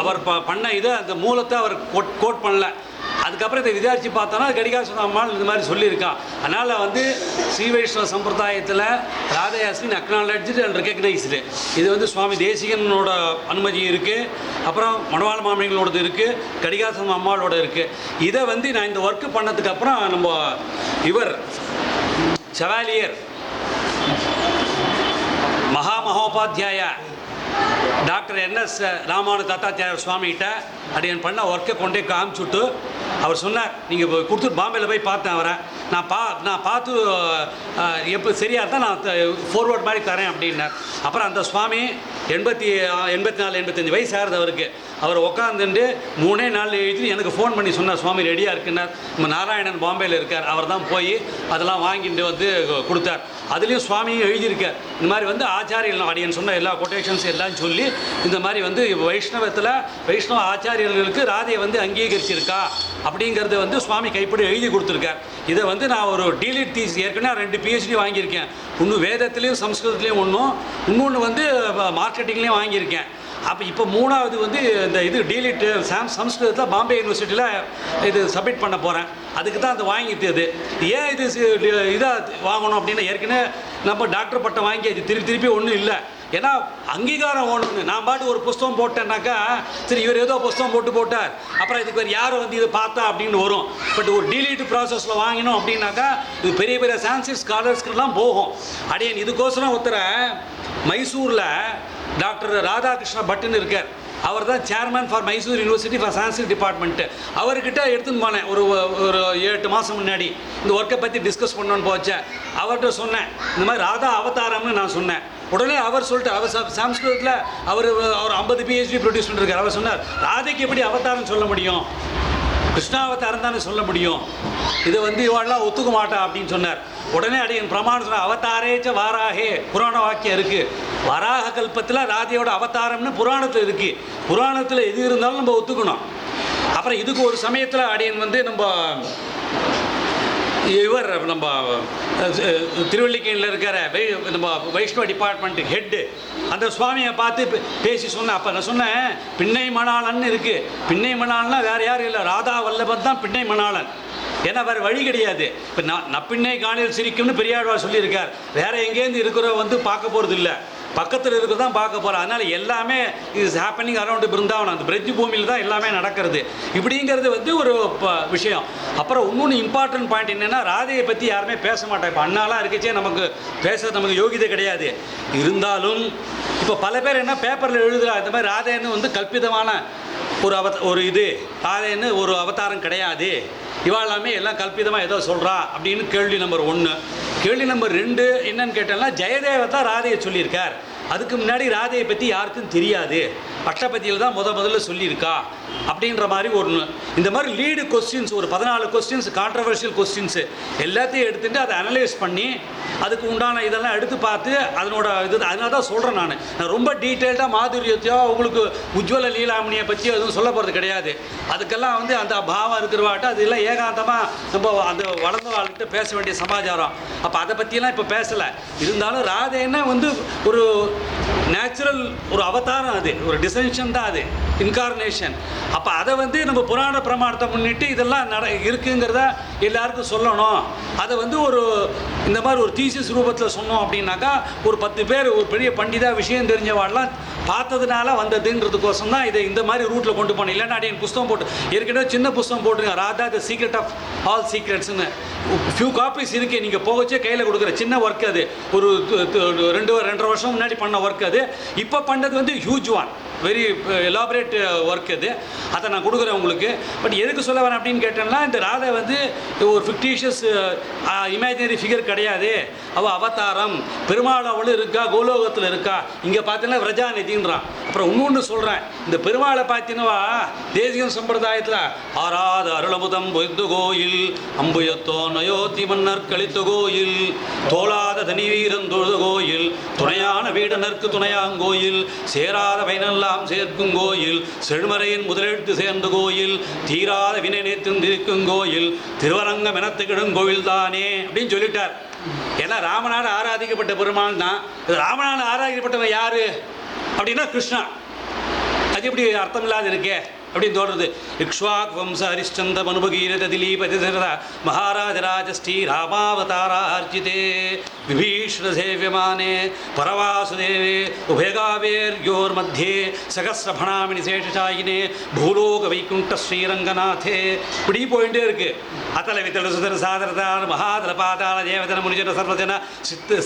அவர் பண்ண இதை அந்த மூலத்தை அவர் கோட் பண்ணல. அதுக்கப்புறம் இதை விசாரித்து பார்த்தோன்னா கடிகாசுர அம்மாள் இந்த மாதிரி சொல்லியிருக்கான். அதனால் வந்து ஸ்ரீ வைஷ்ணவ சம்பிரதாயத்தில் ராதாயாஸ்மின் அக்னாலஜ்டு அண்ட் ரெக்கக்னைஸ்டு. இது வந்து சுவாமி தேசிகனோட அனுமதி இருக்குது, அப்புறம் மணவாள மாமனிகளோடது இருக்குது, கடிகாசுர அம்மாளோட இருக்குது. இதை வந்து நான் இந்த ஒர்க்கு பண்ணதுக்கப்புறம் நம்ம இவர் செவாலியர் மகாமகோபாத்தியாயா டாக்டர் என்எஸ் ராமானு தத்தாச்சாரிய சுவாமிகிட்ட அடியன் பண்ண ஒர்க்கை கொண்டே காமிச்சுட்டு அவர் சொன்னார், நீங்கள் கொடுத்துட்டு பாம்பேயில் போய் பார்த்தேன் அவரை, நான் பார்த்து எப்போ சரியாக இருந்தால் நான் ஃபார்வர்ட் மாதிரி தரேன் அப்படின்னார். அப்புறம் அந்த சுவாமி 84-85 வயசு ஆகுது அவருக்கு. அவர் உட்காந்துட்டு 3 நாள் எழுதி எனக்கு ஃபோன் பண்ணி சொன்னார், சுவாமி ரெடியாக இருக்குன்னார். நம்ம நாராயணன் பாம்பேயில் இருக்கார், அவர் தான் போய் அதெல்லாம் வாங்கிட்டு வந்து கொடுத்தார். அதுலேயும் சுவாமியும் எழுதியிருக்கார். இந்த மாதிரி வந்து ஆச்சாரியர்கள் அடியன் சொன்ன எல்லா கொட்டேஷன்ஸ் எல்லாம் சொல்லி இந்த மாதிரி வந்து வைஷ்ணவத்தில் வைஷ்ணவ ஆச்சாரியர்களுக்கு ராதையை வந்து அங்கீகரிச்சிருக்கா அப்படிங்கிறத வந்து சுவாமி கைப்படி எழுதி கொடுத்துருக்கார். இதை வந்து நான் ஒரு டீலிட் தீஸ் ஏற்கனவே 2 PhD வாங்கியிருக்கேன். ஒன்று வேதத்துலேயும் சம்ஸ்கிருதத்துலேயும் இன்னொன்று வந்து மார்க்கெட்டிங்லேயும் வாங்கியிருக்கேன். அப்போ இப்போ 3வது வந்து இந்த இது டீலிட் சம்ஸ்கிருதத்தில் பாம்பே யூனிவர்சிட்டியில் இது சப்மிட் பண்ண போகிறேன். அதுக்கு தான் அது வாங்கிட்டது. ஏன் இது இதாக வாங்கணும் அப்படின்னா, ஏற்கனவே நம்ம டாக்டர் பட்டம் வாங்கி அது திருப்பி ஒன்றும் இல்லை. ஏன்னா அங்கீகாரம் ஒன்று. நான் பாட்டு ஒரு புஸ்தகம் போட்டேன்னாக்கா சரி இவர் ஏதோ புஸ்தகம் போட்டார், அப்புறம் இதுக்கு வேறு யாரும் வந்து இதை பார்த்தா அப்படின்னு வரும். பட் ஒரு டீலிட் ப்ராசஸில் வாங்கினோம் அப்படின்னாக்கா இது பெரிய பெரிய சான்ஸ்கிரிட் ஸ்காலர்ஸ்க்கெல்லாம் போகும். அடையன் இதுக்கோசரம் ஒருத்தரை மைசூரில் டாக்டர் ராதாகிருஷ்ண பட்டுன்னு இருக்கார். அவர் தான் chairman for Mysore university for Sanskrit department. அவர்கிட்ட எடுத்துன்னு போனேன் ஒரு 8 மாதம் முன்னாடி இந்த ஒர்க்கை பற்றி டிஸ்கஸ் பண்ணணுன்னு போச்சேன். அவர்கிட்ட சொன்னேன் இந்த மாதிரி ராதா அவதாரம்னு நான் சொன்னேன். உடனே அவர் சொல்லிட்டு அவர் சம்ஸ்கிருதத்தில் அவர் 50 PhD ப்ரொடியூஸ் பண்ணிருக்கார். அவர் சொன்னார், ராதைக்கு எப்படி அவதாரம் சொல்ல முடியும், கிருஷ்ணாவதாரம் தானே சொல்ல முடியும், இதை வந்து இவாளெலாம் ஒத்துக்க மாட்டா அப்படின்னு சொன்னார். உடனே அடியன் பிரமாணம் சொன்னார், அவதாரேச்ச வாராகே புராண வாக்கியம் இருக்குது. வராக கல்பத்தில் ராதையோட அவதாரம்னு புராணத்தில் இருக்குது. புராணத்தில் எது இருந்தாலும் நம்ம ஒத்துக்கணும். அப்புறம் இதுக்கு ஒரு சமயத்தில் அடியன் வந்து இவர் நம்ம திருவள்ளிக்கையில் இருக்கிற நம்ம வைஷ்ணவ டிபார்ட்மெண்ட் ஹெட்டு அந்த சுவாமியை பார்த்து பேசி சொன்னேன். அப்போ நான் சொன்னேன், பின்னை மணாளன் இருக்குது. பின்னை மணாளன்னா வேறு யாரும் இல்லை, ராதா வல்லபன் தான் பின்னை மணாளன். ஏன்னா வேறு வழி கிடையாது. இப்போ நப்பிண்ணை காணில் சிரிக்கும்னு பெரியாழ்வார் சொல்லியிருக்கார். வேறு எங்கேருந்து இருக்கிற வந்து பார்க்க போகிறது இல்லை, பக்கத்தில் இருக்க தான் பார்க்க போகிறோம். அதனால் எல்லாமே இஸ் ஹேப்பனிங் அரௌண்ட் பிருந்தாவனம், அந்த பிரெஜ் பூமியில் தான் எல்லாமே நடக்கிறது. இப்படிங்கிறது வந்து ஒரு விஷயம். அப்புறம் இன்னொன்று இம்பார்ட்டன்ட் பாயிண்ட் என்னென்னா, ராதையை பற்றி யாருமே பேச மாட்டாங்க. இப்போ அண்ணாலாம் இருக்கச்சே நமக்கு பேசுறது நமக்கு யோகிதை கிடையாது. இருந்தாலும் இப்போ பல பேர் என்ன பேப்பரில் எழுதுகிறா, இந்த மாதிரி ராதைன்னு வந்து கல்பிதமான ஒரு இது, ராதைன்னு ஒரு அவதாரம் கிடையாது, இவாளாமே எல்லாம் கல்பிதமாக ஏதோ சொல்கிறா அப்படின்னு கேள்வி நம்பர் 1. கேள்வி நம்பர் 2 என்னன்னு கேட்டோம்னா, ஜெயதேவ தான் ராதையை சொல்லியிருக்கார். அதுக்கு முன்னாடி ராதையை பற்றி யாருக்கும் தெரியாது, பட்டபதியில் தான் முதல்ல சொல்லியிருக்கா அப்படின்ற மாதிரி ஒன்று. இந்த மாதிரி லீடு கொஸ்டின்ஸ் ஒரு 14 கொஸ்டின்ஸ், கான்ட்ரவர்ஷியல் கொஸ்டின்ஸு எல்லாத்தையும் எடுத்துகிட்டு அதை அனலைஸ் பண்ணி அதுக்கு உண்டான இதெல்லாம் எடுத்து பார்த்து அதனோட அதனால தான் சொல்கிறேன். நான் ரொம்ப டீட்டெயில்டாக மாதுரியத்தையோ உங்களுக்கு உஜ்வல லீலாமணியை பற்றி எதுவும் சொல்ல போகிறது கிடையாது. அதுக்கெல்லாம் வந்து அந்த பாவம் இருக்கிறவாட்ட அது எல்லாம் ஏகாந்தமாக நம்ம அந்த வளர்ந்த வாழ்க்கிட்ட பேச வேண்டிய சமாச்சாரம். அப்போ அதை பற்றியெல்லாம் இப்போ பேசலை. இருந்தாலும் ராதைன்னா வந்து ஒரு நேச்சுரல் ஒரு அவதாரம், அது ஒரு டிசென்ஷன் தான், அது இன்கார்னேஷன். அப்போ அதை வந்து நம்ம புராண பிரமாணத்தை முன்னிட்டு இதெல்லாம் இருக்குங்கிறத எல்லாருக்கும் சொல்லணும். அதை வந்து ஒரு இந்த மாதிரி ஒரு தீசிஸ் ரூபத்தில் சொன்னோம் அப்படின்னாக்கா ஒரு 10 பேர் ஒரு பெரிய பண்டிதா விஷயம் தெரிஞ்சவாடெலாம் பார்த்ததுனால வந்ததுன்றதுக்கோசம் தான் இதை இந்த மாதிரி ரூட்டில் கொண்டு போனேன். இல்லைன்னா என் புஸ்தகம் போட்டு ஏற்கனவே சின்ன புஸ்தகம் போட்டுருங்க, Radha the secret of all சீக்ரெட்ஸ்னு ஃபியூ காப்பீஸ் இருக்குது. நீங்கள் போகச்சே கையில் கொடுக்குற சின்ன ஒர்க், அது ஒரு 2-2.5 வருஷம் முன்னாடி பண்ண ஒர்க். அது இப்போ பண்ணது வந்து huge one, very elaborate work அது. அதை நான் கொடுக்குறேன் உங்களுக்கு. பட் எதுக்கு சொல்ல வரேன் அப்படின்னு கேட்டேன்னா, இந்த ராதை வந்து ஒரு ஃபிக்டிஷியஸ் இமேஜினரி ஃபிகர் கிடையாது. அவள் அவதாரம், பெருமாள் அவளும் இருக்கா, கோலோகத்தில் இருக்கா. இங்கே பார்த்தீங்கன்னா விரஜா நதின்றான். அப்புறம் இன்னொன்று சொல்கிறேன், இந்த பெருமாளை பார்த்தீங்கன்னா தேசிய சம்பிரதாயத்தில் ஆறாத அருளமுதம் பொய்த்து கோயில், அம்புயத்தோ நயோத்தி மன்னர் கழித்து கோயில், தோளாத தனி வீரன் தொழுது கோயில், துணையான வீடனருக்கு துணையாங்கோயில், சேராத பயனெல்லாம் சேர்க்கும் கோயில், செழுமறையின் முதலெழுத்து சேர்ந்த கோயில், தீராத வினை நேற்றும் இருக்கும் கோயில், திருவரங்கம் எனத்துக்கிடும் கோயில் தானே அப்படின்னு சொல்லிட்டார். ஏன்னா ராமனால ஆராதிக்கப்பட்ட பெருமாள் தான். ராமனால ஆராதிக்கப்பட்டவன் யாரு அப்படின்னா கிருஷ்ணா. அது அதுக்கு எப்படி அர்த்தம் இல்லாத இருக்கே அப்படின்னு தோன்றது. இக்ஷ்வாக் வம்ச ஹரிஷ்சந்திர மனுபகீரத திலீப திசரத மகாராஜராஜ ஸ்ரீ ராமாவதாரார்ஜிதே விபீஷண சேவியமானே பரவாசுதேவே உபயகாவேர்யோர் மத்தியே சகசிரபணாமினி சேஷசாயினே பூலோக வைகுண்ட ஸ்ரீரங்கநாதே. இப்படி போயிட்டே இருக்கு. அத்தல வித்தல சுதர சாதரதான மகாதல பாதாள தேவதன முனிஜன சர்வஜன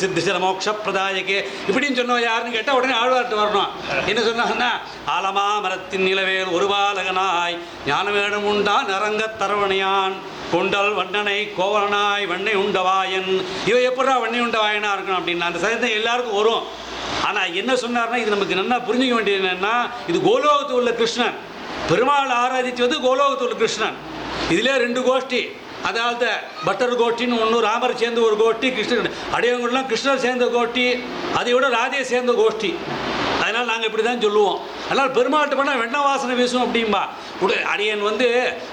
சித்திஜன மோட்ச பிரதாயகே இப்படின்னு சொன்னோம். யாருன்னு கேட்டால் உடனே ஆழ்வார்ட்டு வரணும். என்ன சொன்னாங்கன்னா, ஆலமா மரத்தின் நிலவேல் ஒருபாலகனாய் ஞானவேடம் உண்டான் அரங்கத் தரவணையான் கொண்டல் வண்ணனை கோவலனாய் வண்ணை உண்டவாயன். இவன் எப்படா வண்ணை உண்டவாயனா இருக்கணும் அப்படின்னா அந்த சதத்தை எல்லாருக்கும் வரும். ஆனால் என்ன சொன்னார்னா, இது நமக்கு நல்லா புரிஞ்சுக்க வேண்டியது என்னென்னா, இது கோலோகத்தில் உள்ள கிருஷ்ணன். பெருமாள் ஆராதித்து வந்து கோலோகத்தில் உள்ள கிருஷ்ணன். இதிலே 2 கோஷ்டி. அதாவது பட்டர் கோஷ்டின்னு ஒன்று, ராமர் சேர்ந்த ஒரு கோஷ்டி, கிருஷ்ணன் அடையவங்கள்லாம் கிருஷ்ணர் சேர்ந்த கோஷ்டி, அதை விட ராதே சேர்ந்த கோஷ்டி. அதனால் நாங்கள் இப்படி தான் சொல்லுவோம். அதனால் பெருமாள்கிட்ட பண்ணால் வெண்ண வாசனை வீசும் அப்படிம்பா. அடியன் வந்து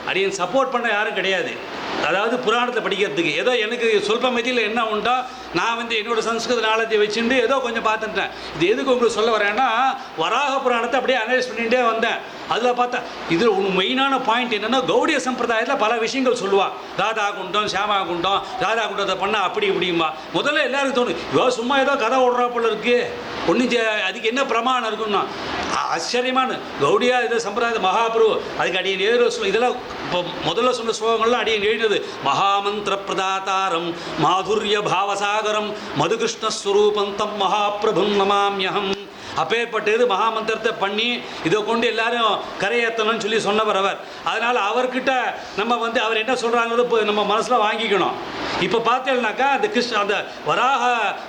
அடியன் சப்போர்ட் பண்ண யாரும் கிடையாது. அதாவது புராணத்தை படிக்கிறதுக்கு ஏதோ எனக்கு சொல்ப மத்தியில் என்ன உண்டோ நான் வந்து என்னோடய சம்ஸ்கிருத நாளத்தை வச்சுட்டு ஏதோ கொஞ்சம் பார்த்துட்டேன். இது எதுக்கு உங்களுக்கு சொல்ல வரேன்னா, வராக புராணத்தை அப்படியே அனலைஸ் பண்ணிகிட்டே வந்தேன். அதில் பார்த்தா இதில் ஒன்று மெயினான பாயிண்ட் என்னென்னா, கௌடிய சம்பிரதாயத்தில் பல விஷயங்கள் சொல்லுவாள். ராதா குண்டம், சியாமா குண்டம், ராதா குண்டத்தை பண்ணால் அப்படி இப்படிம்பா. முதல்ல எல்லாருக்கும் தோணும், இவோ சும்மா ஏதோ கதை ஓடுறா போல இருக்குது, ஒன்றும் அதுக்கு என்ன பிரமாணம் இருக்குன்னா ஆச்சரியமான கௌடியா இது சம்பிரதாய மகாபுரு. அதுக்கு அடியன் எழுதுகிற இதெல்லாம் இப்போ முதல்ல சொன்ன ஸ்லோகங்கள்லாம் அடியன் எழுதினது. மகாமந்திர பிரதாத்தாரம் மாதுரிய பாவசாகரம் மதுகிருஷ்ணஸ்வரூபம் தம் மகாபிரபும் நமாமியகம். அப்பேற்பட்டது மகாமந்திரத்தை பண்ணி இதை கொண்டு எல்லாரும் கரையேற்றணும்னு சொல்லி சொன்னவர் அவர். அதனால் அவர்கிட்ட நம்ம வந்து அவர் என்ன சொல்கிறாங்களோ இப்போ நம்ம மனசில் வாங்கிக்கணும். இப்போ பார்த்தேன்னாக்கா அந்த வராக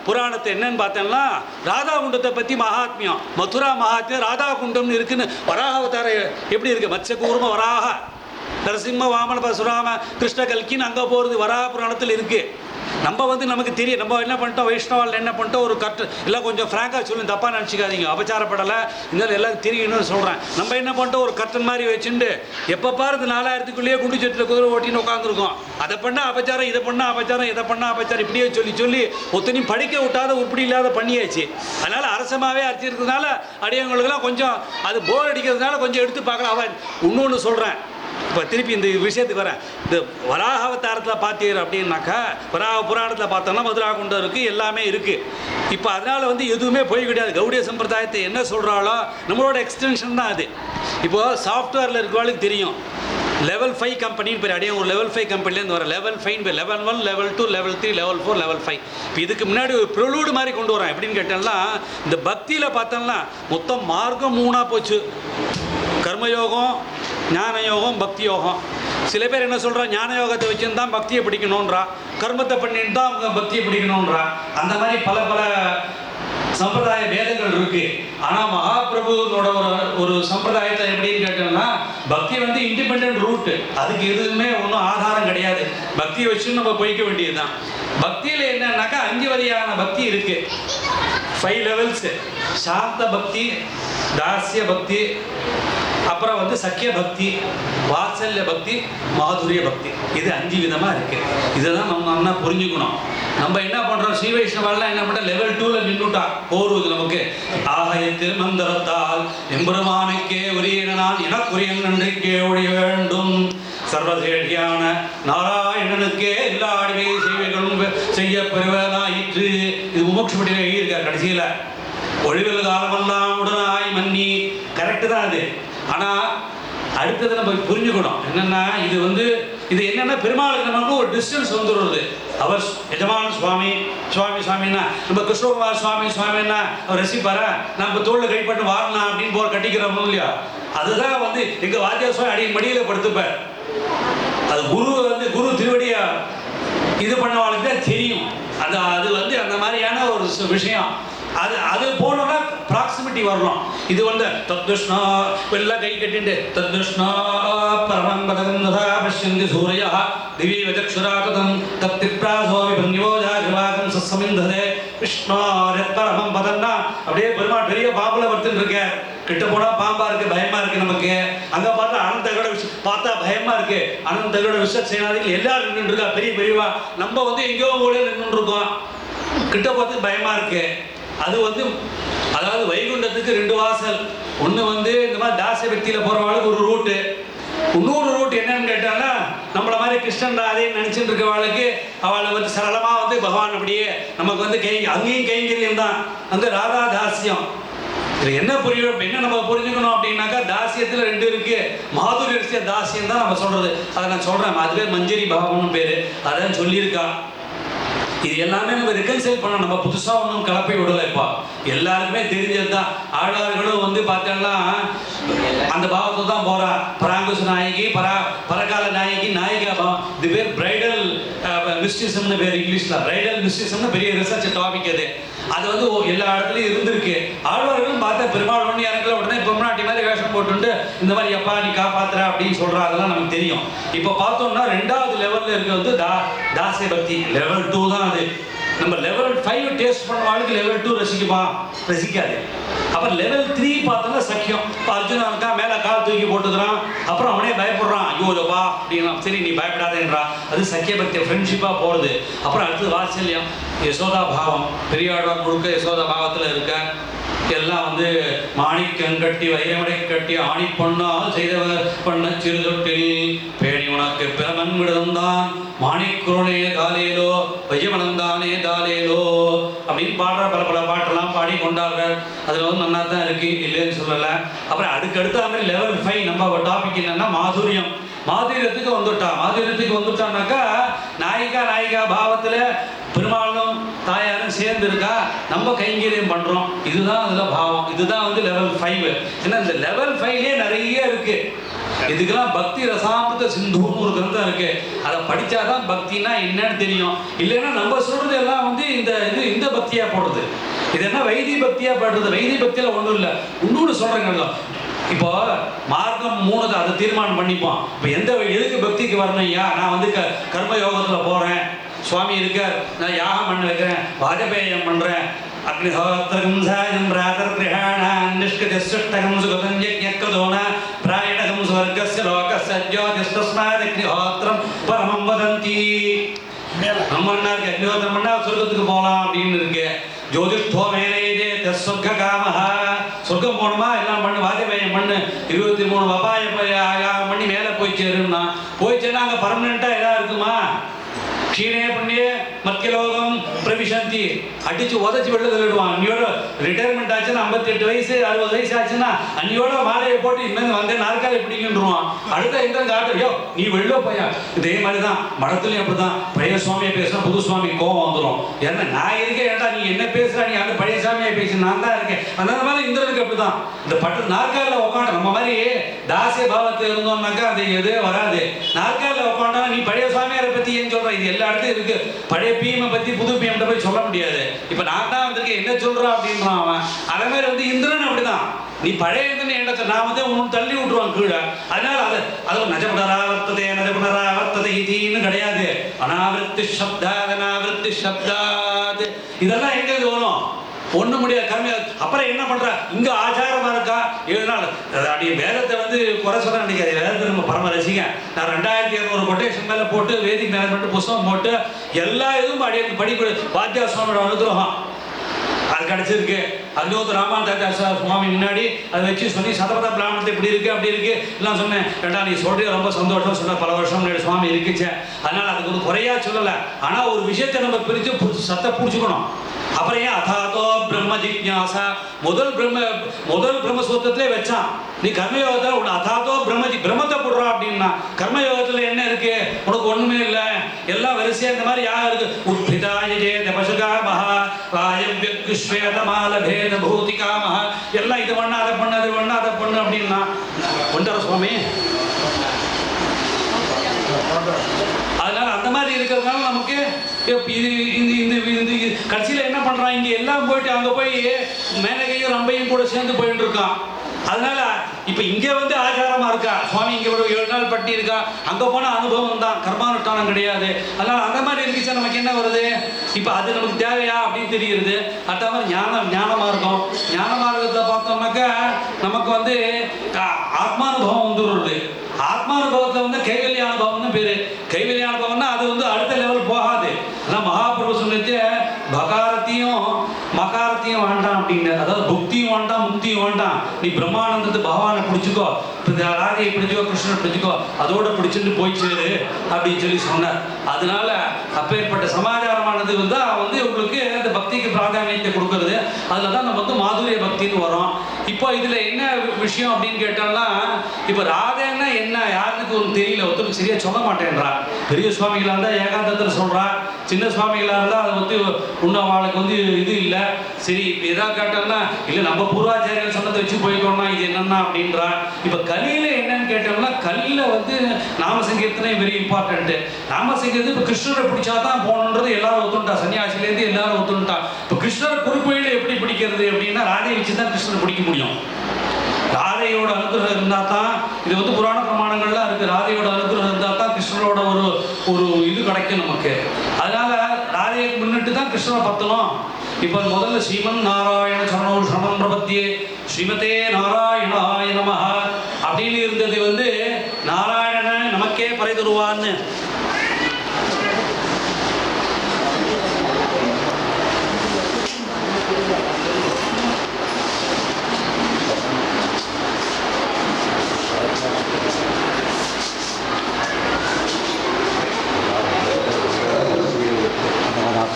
புராணத்தை என்னன்னு பார்த்தேன்னா, ராதா குண்டத்தை பற்றி மகாத்மியம், மதுரா மகாத்மியம் ராதா குண்டம்னு இருக்குன்னு. வராக அவதாரம் எப்படி இருக்குது, மத்ஸ்யகூர்ம வராக நரசிம்ம வாமன பரசுராம கிருஷ்ண கல்கின்னு அங்கே போகிறது வராக புராணத்தில் இருக்குது. நம்ம வந்து நமக்கு தெரியும், நம்ம என்ன பண்ணிட்டோம், வைஷ்ணவால் என்ன பண்ணிட்டோம், ஒரு கரெக்ட் எல்லாம் கொஞ்சம் ஃப்ராங்காக சொல்லுங்க, தப்பாக நினச்சிக்காதீங்க, அபச்சாரப்படலை, இருந்தாலும் எல்லாம் தெரியும்னு சொல்கிறேன். நம்ம என்ன பண்ணிட்டோம், ஒரு கர்டன் மாதிரி வச்சுட்டு எப்போ பாரு 4000க்குள்ளேயே குண்டு சட்டில் குதிரை ஓட்டின்னு உட்காந்துருக்கோம். அதை பண்ணால் அபச்சாரம், இதை பண்ணால் அபச்சாரம், இதை பண்ணால் அபச்சாரம், இப்படியே சொல்லி ஒத்தனையும் படிக்க விட்டாத உருப்படி இல்லாத பண்ணியாச்சு. அதனால் அரசமாகவே அரைச்சிருக்கிறதுனால அடியவங்களுக்கெல்லாம் கொஞ்சம் அது போர் அடிக்கிறதுனால கொஞ்சம் எடுத்து பார்க்கலாம். அவன் இன்னொன்று சொல்கிறேன், இப்போ திருப்பி இந்த விஷயத்துக்கு வரேன். இந்த வராக அவதாரத்தில் பார்த்தீர் அப்படின்னாக்கா, வராக புராணத்தில் பார்த்தோம்னா மதுரா குண்டம் இருக்குது, எல்லாமே இருக்குது. இப்போ அதனால் வந்து எதுவுமே போய் கிடையாது. கௌடிய சம்பிரதாயத்தை என்ன சொல்கிறாலோ நம்மளோட எக்ஸ்டென்ஷன் தான் அது. இப்போது சாஃப்ட்வேரில் இருக்கிறவங்களுக்கு தெரியும், லெவல் 5 கம்பெனின்னு பேர். அடையும் ஒரு லெவல் 5 கம்பெனிலேருந்து வர லெவல் 5 பேர், level 1, level 2, level 3, level 4, level 5. இப்போ இதுக்கு முன்னாடி ஒரு ப்ரொலூடு மாதிரி கொண்டு வரேன். எப்படின்னு கேட்டோம்னா, இந்த பக்தியில் பார்த்தோம்னா மொத்தம் மார்க்கம் 3ஆக போச்சு. கர்மயோகம், ஞான யோகம், பக்தி யோகம். சில பேர் என்ன சொல்கிறா, ஞான யோகத்தை வச்சுன்னு தான் பக்தியை பிடிக்கணுன்றா, கர்மத்தை பண்ணிட்டு தான் அவங்க பக்தியை பிடிக்கணுன்றா. அந்த மாதிரி பல பல சம்பிரதாய பேதங்கள் இருக்குது. ஆனால் மகாபிரபுனோட ஒரு சம்பிரதாயத்தை எப்படின்னு கேட்டோம்னா, பக்தி வந்து இண்டிபெண்ட் ரூட்டு, அதுக்கு எதுவுமே ஒன்றும் ஆதாரம் கிடையாது. பக்தியை வச்சு நம்ம போய்க்க வேண்டியது தான். பக்தியில் என்னன்னாக்கா 5 வகையான பக்தி இருக்குது, 5 லெவல்ஸு. சாந்த பக்தி, தாசிய பக்தி, அப்புறம் வந்து சக்கிய பக்தி, வாத்சல்ய பக்தி, மாதுரிய பக்தி. இது 5 விதமாக இருக்குது. இதெல்லாம் நம்ம நல்லா புரிஞ்சுக்கணும். நம்ம என்ன பண்ணுறோம், ஸ்ரீ வைஷ்ணவாலாம் என்ன பண்ணுறோம், லெவல் 2ல் நின்றுட்டா போருது நமக்கு. ஆகயத்தில் மந்திரத்தால் எம்பெருமானுக்கே உரிய நான் எனக்குரிய நன்றிக்கே ஒழிய வேண்டும், சர்வசேஷியான நாராயணனுக்கே எல்லா அடிமை சேவைகளும் செய்ய பெறுவதாயிற்று. இது முமோட்சப்படியில் எழுதியிருக்கார் கடைசியில். ஒழிவில் காலமெல்லாம் உடனாய் மன்னி. கரெக்டு தான் அது. ஆனால் அடுத்தது நம்ம புரிஞ்சுக்கணும் என்னென்னா, இது என்னென்னா பெருமாளுக்கு நமக்கு ஒரு டிஸ்டன்ஸ் வந்துடுறது. அவர் எஜமான சுவாமி சுவாமின்னா நம்ம கிருஷ்ணகுமார் சுவாமின்னா அவர் ரசிப்பாரா, நம்ம தோளில் கைப்பட்டு வாரலாம் அப்படின்னு போல் கட்டிக்கிறோம் இல்லையா. அதுதான் வந்து எங்கள் வாத்தியார் சுவாமி அடியின் மடியில் படுத்துப்பார். அது குரு திருவடியை இது பண்ணவாளுக்கு தான் தெரியும். அது வந்து அந்த மாதிரியான ஒரு விஷயம். அது போனோம்னா ப்ராக்சிமிட்டி வரணும். இது வந்து தத்விஷ்ணா எல்லாம் கை கட்டிட்டு தத்விஷ்ணா பரமம் பதகந்ததா பஷ்யந்தி சூரையா திவி வஜக்ஷுராகதம் தத்திப்ராசோவி பன்யோஜாகிரவாகம் சசமிந்ததே விஷ்ணாரத் பரமம் பதன்னா அப்படியே பெருமாள் பெரிய பாம்புல வருத்துன்னு இருக்க. கிட்ட போனால் பாம்பா இருக்கு, பயமா இருக்கு நமக்கு. அங்கே பார்த்தா அனந்தகோட பார்த்தா பயமா இருக்கு. அனந்தகோட விஸ்வசேனாதிகள் எல்லாரும் நின்று இருக்கா, பெரிய பெரியவா. நம்ம வந்து எங்கேயோ கூட நின்று இருக்கோம், கிட்ட பார்த்து பயமா இருக்கு. அது வந்து அதாவது வைகுண்டத்துக்கு 2 வாசல். ஒன்று வந்து இந்த மாதிரி தாசிய பக்தியில் போகிறவாளுக்கு ஒரு ரூட்டு, இன்னொரு ரூட் என்னன்னு கேட்டாங்கன்னா நம்மள மாதிரி கிருஷ்ணன் ராதைன்னு நினச்சிட்டு இருக்கவாளுக்கு அவளை வந்து சரளமாக வந்து பகவான் அப்படியே நமக்கு வந்து அங்கேயும் கைங்கரியம் தான், அங்கே ராதா தாசியம். இதில் என்ன புரியும், என்ன நம்ம புரிஞ்சுக்கணும் அப்படின்னாக்கா தாசியத்தில் 2 இருக்கு. மாதுரிய தாசியம் தான் நம்ம சொல்றது, அதை நான் சொல்றேன். அதுவே மஞ்சரி பாவம்னு பேரு, அதான் சொல்லியிருக்கா. இது எல்லாமே நம்ம ரிகன்சைல் பண்ண, நம்ம புதுசாக ஒன்றும் கலப்பை விடலை. இப்போ எல்லாருக்குமே தெரிஞ்சது தான். ஆழ்வார்களும் வந்து பார்த்தோம்னா அந்த பாவத்தை தான் போறா. பராங்குச நாயகி, பரகால நாயகி, நாயிகா பாவம். இது பேர் பிரைடல் மிஸ்டிசம்னு பேர் இங்கிலீஷில். பிரைடல் மிஸ்டிசம்னு பெரிய ரிசர்ச் டாபிக் அது. அது வந்து எல்லா இடத்துலையும் இருந்திருக்கு. ஆழ்வார்களும் பார்த்தா பெருமாள் ஒன்று எனக்கு உடனே பொம்னாட்டி மாதிரி வேஷம் போட்டுட்டு இந்த மாதிரி எப்பா நீ காப்பாத்துற அப்படின்னு சொல்கிறா, அதெல்லாம் நமக்கு தெரியும். இப்போ பார்த்தோம்னா 2வது லெவலில் இருக்க வந்து தாசிய பக்தி லெவல் 2 தான் அது. நம்ம லெவல் 5 டேஸ்ட் பண்ணுவாளுக்கு லெவல் 2 ரசிக்காது. அப்புறம் லெவல் 3 பார்த்தோம்னா சக்கியம். இப்போ அர்ஜுனனுக்கா மேலே கால் தூக்கி போட்டுக்கிறான், அப்புறம் அவனே பயப்படுறான், ஐயோ வா அப்படின்னா, சரி நீ பயப்படாதேன்றா. அது சக்கிய பக்தி, ஃப்ரெண்ட்ஷிப்பாக போகிறது. அப்புறம் அடுத்தது வாத்சல்யம், யசோதா பாவம். பெரியாழ்வார் முழுக்க யசோதா பாவத்தில் இருக்க. எல்லாம் வந்து மாணிக்கம் கட்டி வைரமடை கட்டி ஆணி பொண்ணால் செய்தவர் பண்ண சிறுதொட்டில் பேணி உனக்கு பிரமன் விடந்தான் மாணிக்குரோனே தாலேலோ வையமனந்தானே தாலேலோ அப்படின்னு பாடுற பல பாட்டெல்லாம் பாடி கொண்டாடுறார். அதில் வந்து நல்லா தான் இருக்கு, இல்லைன்னு சொல்லலை. அப்புறம் அடுத்த மாதிரி லெவல் 5 நம்ம டாபிக் என்னன்னா மாதுரியம். மாதுரியத்துக்கு வந்துட்டான்னாக்கா நாயிகா பாவத்தில் பெருமாளும் தாயாரும் சேர்ந்து இருக்கா, நம்ம கைங்கரியம் பண்றோம். இதுதான் அதுல பாவம். இதுதான் வந்து லெவல் 5. ஏன்னா இந்த லெவல் 5லே நிறைய இருக்கு. இதுக்கெல்லாம் பக்தி ரசாமிருத சிந்துன்னு ஒரு கிரந்தம் இருக்கு. அதை படிச்சாதான் பக்தினா என்னன்னு தெரியும். இல்லைன்னா நம்ம சொல்றது எல்லாம் வந்து இந்த பக்தியா போடுறது. இது என்ன வைதி பக்தியா போடுறது. வைதி பக்தியில ஒன்றும் இல்லை. இன்னொன்று சொல்றேங்க, இப்போ மார்க்கம் 3 அதை தீர்மானம் பண்ணிப்போம். இப்போ எதுக்கு பக்திக்கு வரணும்? ஐயா நான் வந்து கர்ம யோகத்துல போறேன், சுவாமி இருக்கார், நான் யாகம் பண்ண வைக்கிறேன், வாஜபேயம் பண்றேன், அக்னிஹோத்திரம் சாயம் ராதர் கிரஹாணான் நிஷ்கதிஷ்டகம் சுகதம் யக்ஞக்கதோன பிராயணகம் ஸ்வர்கஸ்ய லோகஸ்ய ஜோதிஸ்தஸ்மாத் அக்னிஹோத்திரம் பரமம் வதந்தி. நம்மன்னாருக்கு அக்னிஹோத்திரம் பண்ணா சொர்க்கத்துக்கு போகலாம் அப்படின்னு இருக்கு. ஜோதிஷ்டோ மேலேஜே தஸ்வர்க காமஹ, சொர்க்கம் போகணுமா எல்லாம் பண்ணு, வாஜபேயம் பண்ணு, 23 அபாய யாகம் பண்ணி மேலே போய் சேருன்னா, போய் சேரா அங்கே பர்மனெண்ட்டாக எதாவது இருக்குமா? க்ஷீணே புண்ணிய மத்தியலோகம் பிரவிசந்தி, அடிச்சு உதச்சி வெளில தள்ளிடுவான். அன்னியோட ரிட்டையர்மெண்ட் ஆச்சுன்னா 58 வயசு 60 வயசு ஆச்சுன்னா அன்னியோட மாலையை போட்டு இன்னும் வந்து நாற்காலி பிடிக்கின்றான். அடுத்த எங்க காட்டுறியோ நீ வெளில போயா. இதே மாதிரி தான் மடத்துலையும் அப்படிதான். பழைய சுவாமியை பேசுனா புது சுவாமி கோவம் வந்துடும். ஏன்னா நான் இருக்கேன், ஏன்டா நீ என்ன பேசுறா, நீ அந்த பழைய சாமியை பேசி நான் தான் இருக்கேன். அந்த மாதிரி இந்திரனுக்கு அப்படிதான். இந்த பட்டு நாற்காலில் உட்காந்து நம்ம மாதிரி தாசிய பாவத்தை இருந்தோம்னாக்கா அது எதே வராது. நாற்காலில் உட்காண்டா நீ பழைய சுவாமியாரை பத்தி ஏன் சொல்ற, இது எல்லா இடத்துலையும் இருக்கு. பழைய பீமை பத்தி புது பீம் போய் சொல்ல முடியாது. இப்ப நான் தான் வந்திருக்கேன் என்ன சொல்றான் அப்படின்றான் அவன். அதே மாதிரி வந்து இந்திரன் அப்படிதான். நீ பழைய இந்திரன் என்ன நான் வந்து உனக்கு தள்ளி விட்டுருவான் கீழே. அதனால அது நஜபுனராவர்த்ததை இதுன்னு கிடையாது. அனாவிருத்தி சப்தாத் அனாவிருத்தி சப்தாத் இதெல்லாம் எங்க வரும்? ஒண்ணு முடியாது கர்ம. அப்புறம் என்ன பண்ற, இங்க ஆச்சாரமா இருக்கா 7 நாள் அப்படியே வேதத்தை வந்து குறை சொல்ல நினைக்காது. வேதத்தை நம்ம பரம ரசிங்க. நான் 2200 கொட்டேஷன் மேல போட்டு வேதிக் மேனேஜ்மெண்ட் புஸ்தகம் போட்டு எல்லா இதுவும் படிக்க வாத்தியார் சுவாமியோட அனுகிரகம் அது கிடைச்சிருக்கு. அக்னிஹோத்திர ராமானந்தாச்சாரிய சுவாமி முன்னாடி அதை வச்சு சொல்லி சதபத பிராமணத்தை இப்படி இருக்கு அப்படி இருக்கு எல்லாம் சொன்னேன். ஏண்டா நீ சொல்றது ரொம்ப சந்தோஷம் சொன்ன, பல வருஷம் முன்னாடி சுவாமி இருக்குச்சேன். அதனால அதுக்கு ஒரு குறையா சொல்லலை. ஆனா ஒரு விஷயத்தை நம்ம பிரிச்சு சத்தை பிடிச்சுக்கணும். அப்புறம் ஏன் அதாதோ பிரம்ம ஜிக்ஞாசா முதல் பிரம்மசூத்திரத்திலே வச்சான். நீ கர்மயோகத்தில் உன் அதாதோ பிரம்மத்தை போடுறா அப்படின்னா கர்மயோகத்தில் என்ன இருக்கு? உனக்கு ஒண்ணுமே இல்லை, எல்லாம் வரிசையா இந்த மாதிரி யார் இருக்கு? உத்பிதாயே தபசுகா மகா வாயவ்யஸ்வேதமாலபேத பூதிகா மகா எல்லாம் இது பண்ண அதை பண்ணு அது பண்ண அதை பண்ணு அப்படின்னா கொண்டார சுவாமி. அதனால அந்த மாதிரி இருக்கிறதுனால நமக்கு கட்சியில் என்ன பண்றான், இங்க எல்லாம் போயிட்டு அங்க போய் மேனகையும் ரம்பையும் கூட சேர்ந்து போயிட்டு இருக்கான். அதனால இப்ப இங்க வந்து ஆச்சாரமா இருக்கா சுவாமி, இங்க ஒரு 7 நாள் பட்டி இருக்கா, அங்க போன அனுபவம் தான், கர்மானுஷ்டானம் கிடையாது. அதனால அந்த மாதிரி இருந்துச்சா நமக்கு என்ன வருது? இப்ப அது நமக்கு தேவையா அப்படின்னு தெரியுது. அதே மாதிரி ஞானமா இருக்கும். ஞான மார்க்கத்தை பார்த்தோம்னாக்கா நமக்கு வந்து ஆத்மானுபவம் வந்துடுறது. ஆத்மானுபவத்தில் வந்து கைவல்ய அனுபவம்னு பேரு. கைவல்ய அனுபவம்னா அது வந்து அடுத்த லெவல் போகாது. ஆனால் மகாபிரபு சொல்லிச்சு பகாரத்தையும் மகாரத்தையும் வேண்டாம் அப்படின்னு. அதாவது புக்தியும் வேண்டாம் முக்தியும் வேண்டாம், நீ பிரம்மானந்தத்தை பகவானை பிடிச்சிக்கோ, ராதையை பிடிச்சிக்கோ, கிருஷ்ணனை பிடிச்சிக்கோ, அதோட பிடிச்சிட்டு போயிடுச்சு அப்படின்னு சொல்லி சொன்னார். அதனால அப்பேற்பட்ட சமாச்சாரமானது வந்து உங்களுக்கு அந்த பக்திக்கு பிராதானியத்தை கொடுக்கறது. அதில் தான் நம்ம வந்து மாதுரிய பக்தின்னு வரோம். இப்போ இதில் என்ன விஷயம் அப்படின்னு கேட்டோம்னா, இப்போ ராதைன்னா என்ன யாருக்கு ஒன்று தெரியல, ஒருத்தருக்கு சரியாக சொல்ல மாட்டேன்றா. பெரிய சுவாமிகளாக இருந்தால் ஏகாந்தத்தில் சொல்கிறா, சின்ன சுவாமிகளாக இருந்தால் அதை வந்து இன்னும் அவளுக்கு வந்து இது இல்லை. சரி எதாவது கேட்டோம்னா இல்லை நம்ம பூர்வாச்சாரியர்கள் சொன்னதை வச்சு போய்க்கோன்னா இது என்னென்னா அப்படின்றா. இப்போ கலியில் என்னன்னு கேட்டோம்னா, கலியில் வந்து நாம சங்கீர்த்தனை வெரி இம்பார்ட்டன்ட்டு. நாம சங்கீர்த்தனை இப்போ கிருஷ்ணரை பிடிச்சா தான் போகணுன்றது எல்லாரும் ஒத்துட்டா, சன்னியாசிலேருந்து எல்லாரும் ஒத்துட்டா. இப்போ கிருஷ்ணரை குறுக்கோயில் எப்படி பிடிக்கிறது அப்படின்னா, ராதையை வச்சு தான் கிருஷ்ணரை பிடிக்க முடியும். ராதையோட அனுகிரகம் இருந்தால் தான், இது வந்து புராண பிரமாணங்கள்லாம் இருக்குது, ராதையோட அனுகிரகம் இருந்தால் தான் கிருஷ்ணரோட ஒரு இது கிடைக்கும் நமக்கு. அதனால ராதையை முன்னிட்டு தான் கிருஷ்ணரை பத்தணும். இப்போ முதல்ல ஸ்ரீமன் நாராயண சரணம் பிரபத்தியே ஸ்ரீமதே நாராயணாய நமஹ அப்படின்னு இருந்தது வந்து நாராயணன் நமக்கே பறை தருவான்னு.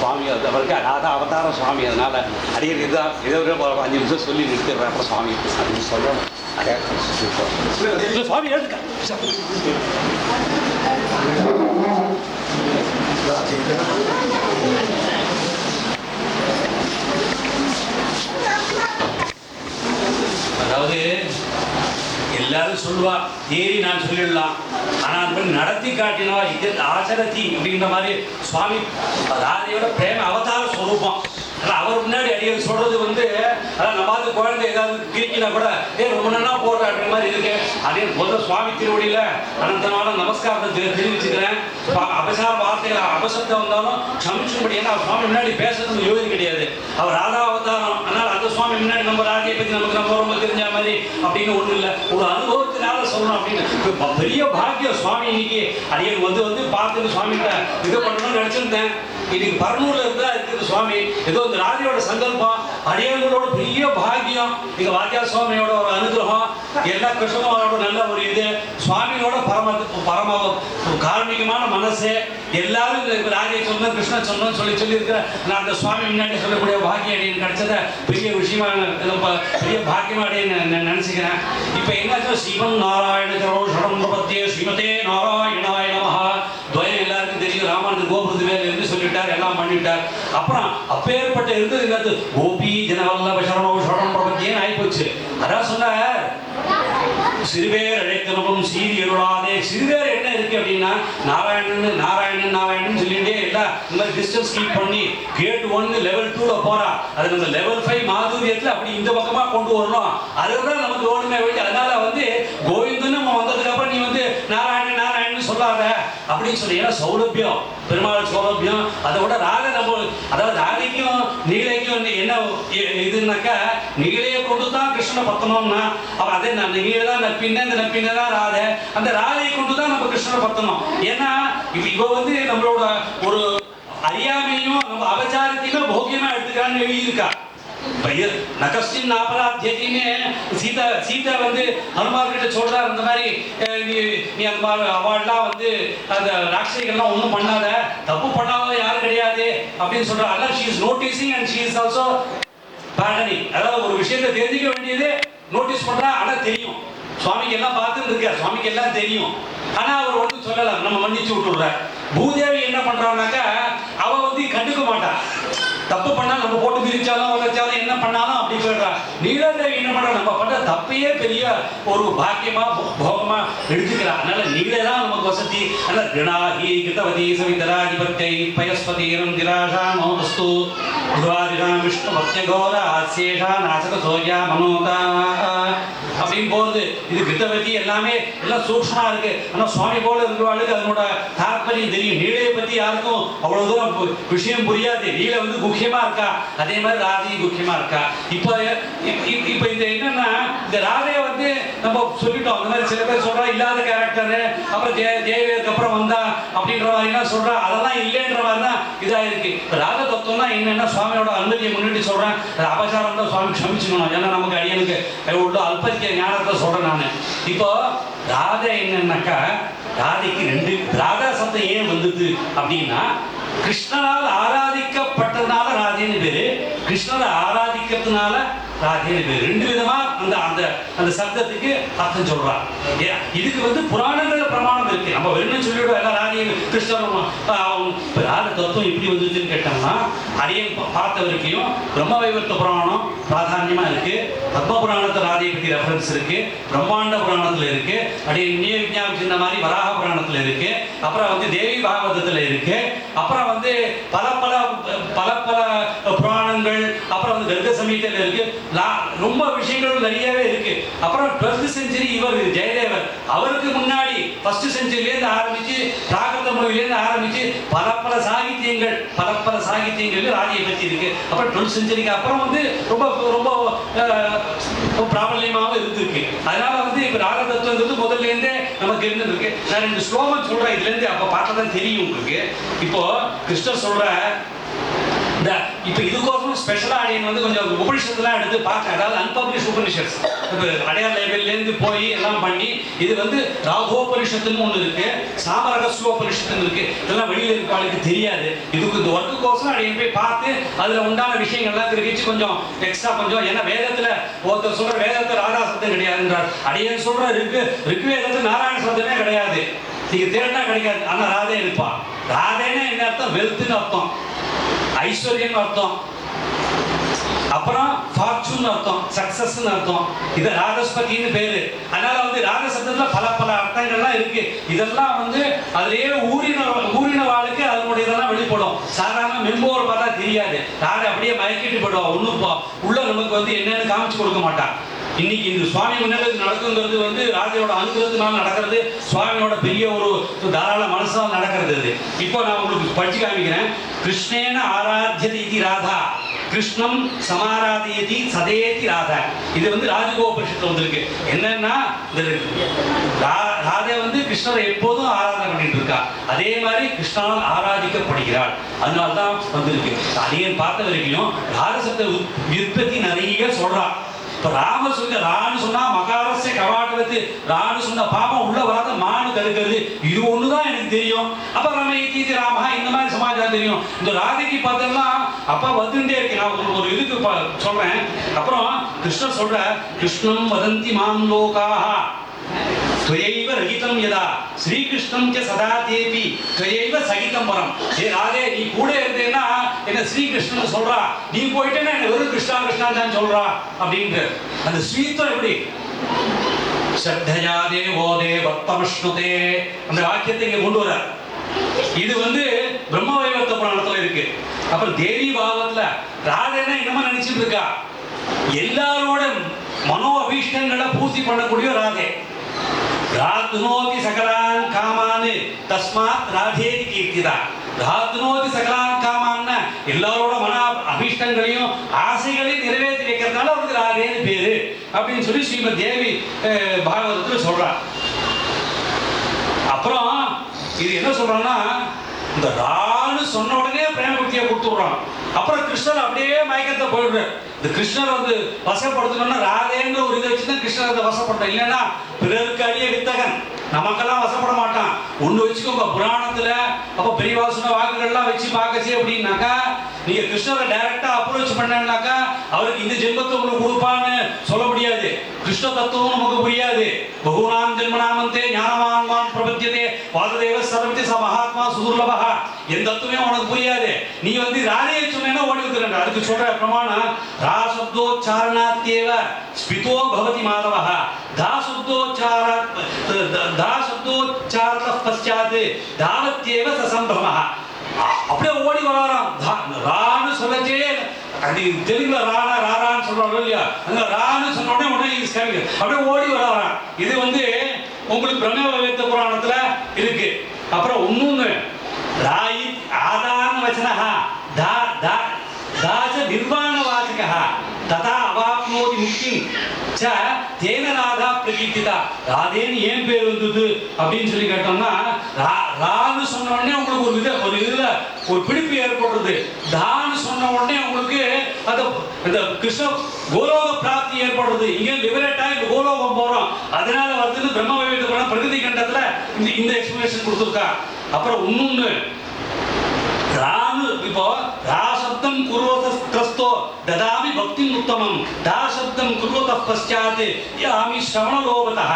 சுவாமி அது அவருக்கு அவதார சுவாமி, அதனால் அடிக்கடி இதுதான் ஏதோ 5 நிமிஷம் சொல்லி நிறுத்திடுறேன். அப்புறம் சுவாமி அப்படின்னு சொல்லணும். சுவாமி எடுக்க அதாவது எல்லாரும் சொல்லுவா, தேரி நான் சொல்லிடலாம், ஆனால் அந்த மாதிரி நடத்தி காட்டினவா இது ஆச்சரத்தி அப்படின்ற மாதிரி சுவாமி ராதையோட பிரேம அவதார ஸ்வரூபம். ஆனால் அவர் முன்னாடி அடிக்கடி சொல்றது வந்து, அதான் நம்ம குழந்தை ஏதாவது கிரிக்கினா கூட ரொம்ப நாளா போடுற அப்படின்ற மாதிரி இருக்கு. அதே முதல்ல சுவாமி திருவடியில அனந்தனால நமஸ்காரத்தை தெரிவிச்சுக்கிறேன். அபசார வார்த்தைகள் அபசப்தம் வந்தாலும் சமைச்சுபடி, ஏன்னா சுவாமி முன்னாடி பேசுறது யோகி கிடையாது, அவர் ராதா அவதாரம். அதனால் அந்த சுவாமி முன்னாடி நம்ம ராஜையை பற்றி நமக்கு ரொம்ப தெரிஞ்ச மாதிரி அப்படின்னு ஒன்றும் இல்லை, ஒரு அனுபவத்தினால சொல்லணும் அப்படின்னு பெரிய பாக்கியம். சுவாமி இன்னைக்கு அடியன் வந்து பார்த்துட்டு சுவாமிகிட்ட இது பண்ணணும்னு நினச்சிருந்தேன். இன்னைக்கு பர்னூர்ல இருந்தா இருக்குது சுவாமி, ஏதோ இந்த ராஜையோட சங்கல்பம், அடியங்களோட பெரிய பாக்கியம், இங்க வாத்தியார் சுவாமியோட ஒரு அனுகிரகம், எல்லா கிருஷ்ணனோட நல்ல ஒரு இது, சுவாமியோட பரம காரணிகமான மனசு, எல்லாரும் ராஜை சொன்ன கிருஷ்ணன் சொன்னு சொல்லி இருக்கிற நான் அந்த சுவாமி முன்னாடி சொல்லக்கூடிய பாக்கியம் அடியன் கிடைச்சத பெரிய விஷயமா, பெரிய பாக்கியமா அடியன் நினைச்சுக்கிறேன். இப்ப என்ன ஸ்ரீமன் நாராயண சரணம் பிரபத்தியே ஸ்ரீமதே நாராயணாய நமஹ துவயம் எல்லாருக்கும் தெரியும். ராமானந்த கோபுரத்து மேல இருந்து சொல்லிட்டார், எல்லாம் பண்ணிட்டார். அப்புறம் அப்பேற்பட்ட இருந்தது என்னது, கோபி ஜனவல்லப சரணம் பிரபத்தியேன்னு ஆயிப்போச்சு. அதான் சொன்னார், சிறுவேர் அழைத்தனமும் சீரி அருளாதே. சிறுவேர் என்ன இருக்கு அப்படின்னா, நாராயணன் நாராயணன் நாராயணன் சொல்லிட்டே இல்லை, இந்த மாதிரி டிஸ்டன்ஸ் கீப் பண்ணி கேட் 1 level 2ல போறா, அது நம்ம லெவல் 5 மாதுரியத்தில் அப்படி இந்த பக்கமா கொண்டு வரணும். அதுதான் நமக்கு ஓடுமே வழி. அதனால வந்து கோவிந்தன் நம்ம வந்ததுக்கு அப்புறம் நீ வந்து நாராயணன் நாராயணன் சொல்லாத அப்படின்னு சொல்லி, ஏன்னா சௌலபியம், பெருமாள் சௌலபியம். அதை விட ராதை நம்ம, அதாவது ராதைக்கும் நீலைக்கும் என்ன இதுனாக்கா, நீலையை கொண்டு தான் கிருஷ்ணனை பத்தணும்னா, அவன் அதே நீலை தான் நப்பின்ன, இந்த நப்பின்ன தான் ராதை, அந்த ராதையை கொண்டு தான் நம்ம கிருஷ்ணனை பத்தணும். ஏன்னா இவ வந்து நம்மளோட ஒரு அறியாமையும் நம்ம அபச்சாரத்தையுமே போக்கியமா எடுத்துக்கிறான்னு எழுதியிருக்கா. நகஸ்டின் அபராத்தியத்தின்னு சீதா வந்து ஹனுமான் கிட்ட சொல்றாரு, இந்த மாதிரி நீ அந்த மாதிரி அவார்ட்லாம் வந்து அந்த ராட்சசிகள்லாம் ஒன்றும் பண்ணாத, தப்பு பண்ணாத யாரும் கிடையாது அப்படின்னு சொல்றாரு. அல்ல, she is noticing and she is also burdening. அதாவது ஒரு விஷயத்தை தெரிஞ்சுக்க வேண்டியது நோட்டீஸ் பண்றா, ஆனால் தெரியும் சுவாமிக்கு எல்லாம் பார்த்துட்டு இருக்கார், சுவாமிக்கு எல்லாம் தெரியும், ஆனா அவர் ஒன்றும் சொல்லலாம், நம்ம மன்னிச்சு விட்டுடுற. பூதேவி என்ன பண்றான்னாக்கா, அவ வந்து கண்டுக்க மாட்டா, தப்பு பண்ணா நம்ம போட்டு பிரிச்சாலும் வச்சாலும் என்ன பண்ணாலும் அப்படி போயிடுறா. நீலதேவி என்ன பண்றா, நம்ம பண்ற தப்பையே பெரிய ஒரு பாக்கியமா போகமா எடுத்துக்கிறா. அதனால நீலே தான் நமக்கு வசதி. அதனால கிருணாஹி கிருதவதி சவிதராதிபத்யை பயஸ்பதீரம் திராஷா மோதஸ்து துவாரிஷாம் விஷ்ணு பக்தியகோர ஆசேஷா நாசக சோயா மனோதா அப்படின்னு போகிறது. இது கிருத்த பற்றி எல்லாமே எல்லாம் சூக்ஷ்மா இருக்கு. ஆனால் சுவாமி போல இருக்கிறவாளுக்கு அதனோட தாற்பயம் தெரியும். நீலையை பற்றி யாருக்கும் அவ்வளோ தூரம் விஷயம் புரியாது. நீலை வந்து முக்கியமாக இருக்கா, அதே மாதிரி ராதையும் முக்கியமாக இருக்கா. இப்போ இந்த என்னன்னா இந்த ராதையை வந்து நம்ம சொல்லிட்டோம். அந்த மாதிரி சில பேர் சொல்றா இல்லாத கேரக்டரு, அப்புறம் ஜெயவேருக்கு அப்புறம் வந்தா அப்படின்ற மாதிரிலாம் சொல்றா. அதெல்லாம் இல்லைன்ற மாதிரி தான் இதாக இருக்கு. ராக தத்துவம்னா என்னன்னா சுவாமியோட அனுமதியை முன்னிட்டு சொல்றேன். அபசாரம் தான் சுவாமி க்ஷமிச்சுக்கணும். ஏன்னா நமக்கு அடியனுக்கு உள்ள அல்பத்திய ஞானத்தை சொல்றேன் நான். இப்போ ராதை என்னன்னாக்கா, ராதைக்கு ரெண்டு ராதா சப்தம் ஏன் வந்தது அப்படின்னா, கிருஷ்ணனால் ஆராதிக்கப்பட்டதுனால ராதைன்னு பேரு, கிருஷ்ணரை ஆராதிக்கிறதுனால ராதைன்னு பேரு. ரெண்டு விதமா அந்த அந்த அந்த சப்தத்துக்கு அர்த்தம் சொல்றான். இதுக்கு வந்து புராணங்கள பிரமாணம் இருக்கு. நம்ம வெறும் சொல்லிவிடுவோம் எல்லாம் ராதையும் கிருஷ்ணரும். ராத தத்துவம் எப்படி வந்ததுன்னு கேட்டோம்னா, அரியன் பார்த்த வரைக்கும் பிரம்ம வைவர்த்த புராணம் பிராதான்யமா இருக்கு, பத்ம புராணத்தை ராதையை பற்றி ரெஃபரன்ஸ் இருக்கு, பிரம்மாண்ட புராணத்துல இருக்கு, அப்படியே இன்னிய விஞ்ஞானம் சின்ன மாதிரி வராக புராணத்துல இருக்கு, அப்புறம் வந்து தேவி பாகவதத்துல இருக்கு, அப்புறம் வந்து பல பல பல பல புராணங்கள், அப்புறம் வந்து கர்க சமீதத்தில் இருக்கு. ரொம்ப விஷயங்கள் நிறையவே இருக்கு. அப்புறம் 12th செஞ்சுரி இவர் ஜெயதேவர், அவருக்கு முன்னாடி 1st செஞ்சுரியிலேருந்து ஆரம்பிச்சு பிராகிருத மொழியிலேருந்து ஆரம்பிச்சு பல பல சாகித்யங்கள் ராதியை பற்றி இருக்கு. அப்புறம் 12th செஞ்சுரிக்கு அப்புறம் வந்து ரொம்ப ரொம்ப பிராபல்யமாகவும் இருந்திருக்கு. அதனால வந்து இப்போ ராக தத்துவங்கிறது முதல்ல இருந்தே நமக்கு இருந்துருக்கு. நான் 2 ஸ்லோகம் சொல்றேன், இதுல இருந்து அப்ப பார்த்தா தான் தெரியும் உங்களுக்கு. இப்போ கிருஷ்ணர் சொல்ற இப்ப இதுக்கோசம் ஸ்பெஷல் ஆடியன் வந்து கொஞ்சம் உபனிஷத்துலாம் எடுத்து பார்க்க, அதாவது அன்பப்ளிஷ் உபனிஷத்ஸ் அடையார் லேபிள்லேருந்து போய் எல்லாம் பண்ணி, இது வந்து ராகோபனிஷத்துன்னு ஒன்று இருக்கு, சாமரகஸ்யோபனிஷத்துன்னு இருக்கு. இதெல்லாம் வெளியில் இருக்காளுக்கு தெரியாது. இதுக்கு இந்த ஒர்க்குக்கோசம் அடையன் போய் பார்த்து அதில் உண்டான விஷயங்கள்லாம் கிரகிச்சு கொஞ்சம் எக்ஸ்ட்ரா கொஞ்சம், ஏன்னா வேதத்தில் ஒருத்தர் சொல்ற வேதத்தை ராதா சப்தம் கிடையாதுன்றார், அடையன் சொல்ற ரிக்வேதத்தில் நாராயண சப்தமே கிடையாது, நீங்க தேடினா கிடைக்காது. ஆனா ராதே இருப்பான். ராதேன்னு என்ன அர்த்தம்? வெல்த்னு அர்த்தம், ஐஸ்வர்யம் அர்த்தம், அப்புறம் ஃபார்ச்சூன் அர்த்தம், சக்சஸ் அர்த்தம். இது ராகஸ்பதினு பேரு. அதனால வந்து ராக சப்தத்துல பல பல அர்த்தங்கள்லாம் இருக்கு. இதெல்லாம் வந்து அதுலயே ஊறின வாழ்க்கை அதனுடைய இதெல்லாம் வெளிப்படும். சாதாரண மெம்போர் பார்த்தா தெரியாது, ராக அப்படியே மயக்கிட்டு போயிடுவா. ஒன்றும் உள்ள நமக்கு வந்து என்னன்னு காமிச்சு கொடுக்க மாட்டான். இன்னைக்கு இந்த சுவாமி முன்னாடி நடக்குங்கிறது வந்து ராஜையோட அனுகிரகத்தினால நடக்கிறது, சுவாமியோட பெரிய ஒரு தாராள மனசால் நடக்கிறது. இது இப்போ நான் உங்களுக்கு படிச்சு காமிக்கிறேன். கிருஷ்ணேன ஆராத்தியதி இது ராதா, கிருஷ்ணம் சமாராதியதி சதேதி ராதா. இது வந்து ராஜகோபனிஷத்துல வந்திருக்கு. என்னன்னா ராதா வந்து கிருஷ்ணரை எப்போதும் ஆராதனை பண்ணிட்டு இருக்கா, அதே மாதிரி கிருஷ்ணனால் ஆராதிக்கப்படுகிறாள். அதனால்தான் வந்திருக்கு. அதையும் பார்த்த வரைக்கும் ராகசப்த விற்பத்தி நிறைய சொல்றான். இப்ப ராம சொல்ல ரான்னு சொன்னா மகாரஸ்ய கவாடவத்து, ரான்னு சொன்ன பாபம் உள்ள வராத மானு தடுக்கிறது, இது ஒண்ணுதான் எனக்கு தெரியும். அப்ப ரமேதி ராமஹா இந்த மாதிரி சமாச்சாரம் தெரியும். இந்த ராதைக்கு பார்த்தோம்னா அப்ப வந்துட்டே இருக்கு. நான் ஒரு இதுக்கு சொல்றேன். அப்புறம் கிருஷ்ணர் சொல்ற, கிருஷ்ணம் வதந்தி மாம் லோகாஹ துவையைவ ரகிதம் யதா ஸ்ரீகிருஷ்ணம் ச சதா தேபி துவையைவ சகிதம் பரம். ஏ ராதே, நீ கூட இருந்தேன்னா என்ன ஸ்ரீகிருஷ்ணன் சொல்றா, நீ போயிட்டேன்னா என்ன வெறும் கிருஷ்ணா கிருஷ்ணா தான் சொல்றா அப்படின்ற அந்த ஸ்ரீத்வம் எப்படி ஸ்ரத்தயா தேவோ தேவத்தமஸ்னுதே அந்த வாக்கியத்தை இங்க கொண்டு வர. இது வந்து பிரம்ம வைவர்த்த புராணத்துல இருக்கு. அப்புறம் தேவி பாகவத்துல ராதேனா என்னமா நினைச்சிட்டு இருக்கா, எல்லாரோட மனோ அபீஷ்டங்களை பூர்த்தி பண்ணக்கூடிய ராதே. ராத்னோதி சகலான் காமான் தஸ்மாத் ராதேதி கீர்த்திதா. ராத்னோதி சகலான் காமான் எல்லாரோட மன அபீஷ்டங்களையும் ஆசைகளையும் நிறைவேற்றி வைக்கிறதுனால அவருக்கு ராதேன்னு பேரு அப்படின்னு சொல்லி ஸ்ரீமத் தேவி பாகவதத்தில் சொல்றார். அப்புறம் இது என்ன சொல்றான்னா, இந்த ரான்னு சொன்ன உடனே பிரேம பக்தியை கொடுத்துடுறான். அப்புறம் கிருஷ்ணர் அப்படியே மயக்கத்தை போயிடுறார். இந்த கிருஷ்ணர் வந்து வசப்படுத்தணும்னா ராதேன்ற ஒரு இதை வச்சுதான் கிருஷ்ணர் அதை வசப்படுறான். இல்லைன்னா பிறருக்கு அரிய வித்தகன், நமக்கெல்லாம் வசப்பட மாட்டான். ஒண்ணு வச்சுக்கோங்க, புராணத்துல அப்ப பெரியவாசன வாக்குகள்லாம் வச்சு பார்க்கச்சு அப்படின்னாக்கா, நீங்க கிருஷ்ணரை டைரக்டா அப்ரோச் பண்ணாக்கா அவருக்கு இந்த ஜென்மத்தை உங்களுக்கு கொடுப்பான்னு சொல்ல முடியாது. கிருஷ்ண தத்துவம் நமக்கு புரியாது. பகுநாம் ஜென்மநாமந்தே ஞானவான்வான் பிரபத்தியதே வாசுதேவ சர்வதி ச மகாத்மா சுதுர்லபஹ. எந்த தத்துவமே உனக்கு புரியாது. நீ வந்து ராதையை சொன்னேன்னா ஓடி வந்துடுற. அதுக்கு சொல்ற பிரமாணம், ரா சப்தோச்சாரணாத்யேவ ஸ்பிதோ பவதி மாதவஹ தா சப்தோச்சாரண பశ్చాத் தாவத்யேவ சசம்பிரமஹ. அப்படியே ஓடி வராராம். ரான்னு சொல்லச்சே அது தெலுங்குல ராணா ராரான்னு சொல்றாங்க இல்லையா, அந்த ரான்னு சொன்ன உடனே இஸ் கமிங் அப்படியே ஓடி வரான். இது வந்து உங்களுக்கு பிரம்ம வைத்த புராணத்துல இருக்கு. அப்புறம் இன்னொன்னு ராயி ஆதான வச்சனஹா தா தா தாஜ நிர்வாண வாசகஹ ததா அவாப்னோதி முக்தி ச தேன ராதா பிரகீதிதா. ராதேன்னு ஏன் பேர் வந்தது அப்படின்னு சொல்லி கேட்டோம்னா, ரான்னு சொன்ன உடனே உங்களுக்கு ஒரு இதுல ஒரு பிடிப்பு ஏற்படுறது. தான்னு சொன்ன உடனே உங்களுக்கு அந்த கிருஷ்ண கோலோக பிராப்தி ஏற்படுறது. இங்க லிபரேட்டா இந்த கோலோகம் போறோம், அதனால வந்து பிரம்ம வைத்த புராணம் பிரகிருதி கண்டத்துல இந்த எக்ஸ்பிளனேஷன் கொடுத்துருக்கா. அப்புறம் இன்னொன்னு ராமு இப்போ ராசப்தம் குருவதஸ்தோ ததாமி பக்தி உத்தமம் தாசப்தம் குருவத பశ్చాத் யாமி ஸ்ரவணலோபதஹ.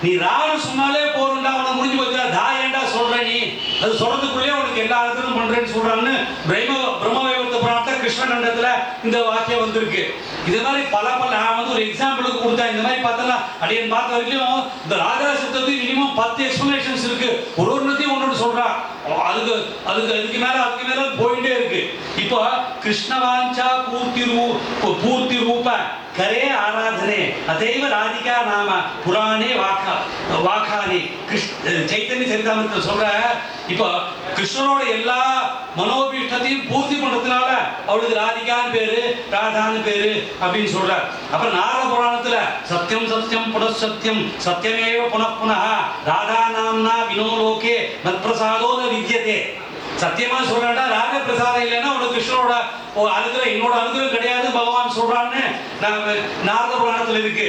நீ ரான்னு சொன்னாலே போறண்டா, அவனை முடிஞ்சு போச்சா. தா ஏண்டா சொல்ற நீ, அது சொல்றதுக்குள்ளே உனக்கு எல்லா இடத்துலும் பண்றேன்னு சொல்றான்னு பிரம்ம வைவர்த்த புராணத்தை கிருஷ்ண கண்டத்துல இந்த வாக்கியம் வந்திருக்கு. இது மாதிரி பல நான் வந்து ஒரு எக்ஸாம்பிளுக்கு கொடுத்தேன். இந்த மாதிரி பார்த்தா அடியன் பார்த்த வரைக்கும் இந்த ராஜா சப்தத்துக்கு மினிமம் 10 எக்ஸ்பிளனேஷன்ஸ் இருக்கு. ஒன்னத்தையும் ஒன்று சொல்றான். அதுக்கு மேல போயிட்டே இருக்கு. இப்போ கிருஷ்ணவாஞ்சா பூர்த்தி ரூப கரே ஆராதனே அதைவ ராதிகா நாம புராணே வாக்கானே சைத்தன்ய சரிதாமத்தில் சொல்ற. இப்போ கிருஷ்ணனோட எல்லா மனோபீஷ்டத்தையும் பூர்த்தி பண்றதுனால அவளுக்கு ராதிகான்னு பேரு, ராதான்னு பேரு அப்படின்னு சொல்றார். அப்புறம் நாரத புராணத்துல சத்தியம் சத்தியம் புனசத்தியம் சத்தியமேவ புனః ராதா நாம்னா வினோலோகே மத்பிரசாதோ வித்யதே. சத்தியமா சொல்றாண்டா, ராக பிரசாதம் இல்லைன்னா உனக்கு கிருஷ்ணனோட அனுகிரகம் என்னோட அனுகிரகம் கிடையாது பகவான் சொல்றான்னு நாரத புராணத்துல இருக்கு.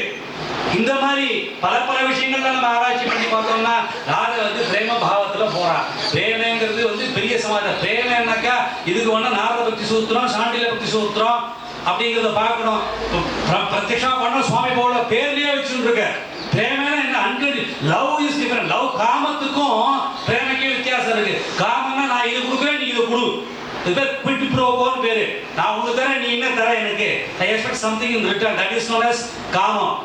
இந்த மாதிரி பல விஷயங்கள்ல நம்ம ஆராய்ச்சி பண்ணி பார்த்தோம்னா ராதை வந்து பிரேம பாவத்துல போறான். பிரேமங்கிறது வந்து பெரிய சமாஜம். பிரேமன்னாக்கா இதுக்கு வேணா நாரத பக்தி சூத்திரம், சாண்டில பக்தி சூத்திரம் அப்படிங்கிறத பார்க்கணும். பிரத்யக்ஷா பண்ண சுவாமி போல பேர்லயே வச்சுட்டு இருக்க. பிரேமனா என்ன? அன்கண்ட் லவ் இஸ் டிஃபரண்ட். லவ் காமத்துக்கும் பிரேமக்கே வித்தியாசம் இருக்கு. காமன்னா நான் இது கொடுக்குறேன், நீ இதை கொடு. இது குவிட் ப்ரோ கோன்னு பேரு. நான் உங்களுக்கு தரேன், நீ என்ன தர எனக்கு. I expect something in return. That is known as காமம்.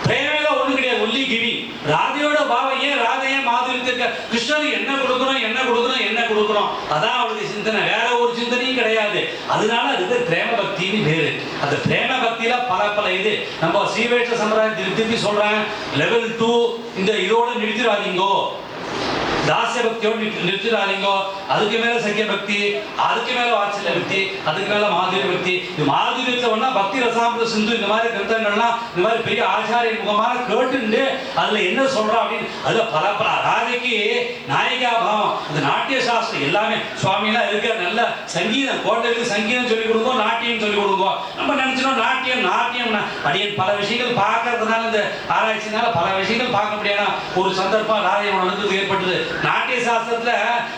பிரேமையில ஒண்ணு கிடையாது, ஒன்லி கிவிங். ராதையோட பாவம் ஏன் ராதையே மாதுரியத்துக்கு கிருஷ்ணனுக்கு என்ன கொடுக்குறோம் அதான் அவளுக்கு சிந்தனை, வேற ஒரு சிந்தனையும் கிடையாது. அதனால அதுக்கு பிரேம பக்தின்னு பேரு. அந்த பிரேம பக்தியில பல இது நம்ம ஸ்ரீவைஷ்ணவ சம்பிரதாயத்தில் திருப்பி சொல்றேன். லெவல் 2 இந்த இதோட நிறுத்திடாதீங்கோ, தாசிய பக்தியோடு நிறுத்திடாதீங்கோ. அதுக்கு மேல சக்கிய பக்தி, அதுக்கு மேல வாத்சல்ய பக்தி, அதுக்கு மேல மாதுரிய பக்தி. இது மாதுரியத்தை ஒன்னா பக்தி ரசாமிரத சிந்து இந்த மாதிரி கிரந்தங்கள்லாம் இந்த மாதிரி பெரிய ஆச்சாரிய முகமான கேட்டுண்டு அதுல என்ன சொல்றா அப்படின்னு அதுல பல ராதைக்கு நாயிகா பாவம், அந்த நாட்டிய சாஸ்திரம் எல்லாமே சுவாமியெல்லாம் இருக்க. நல்ல சங்கீதம், கோட்டைக்கு சங்கீதம் சொல்லிக் கொடுங்க, நாட்டியம் சொல்லிக் கொடுங்க. நம்ம நினைச்சோம் நாட்டியம் அடியன் பல விஷயங்கள் பார்க்கறதுனால இந்த ஆராய்ச்சினால பல விஷயங்கள் பார்க்க முடியாத ஒரு சந்தர்ப்பம் ராதையோட அனுபவம் ஏற்பட்டது. நாட்டிய சாஸ்திரத்துல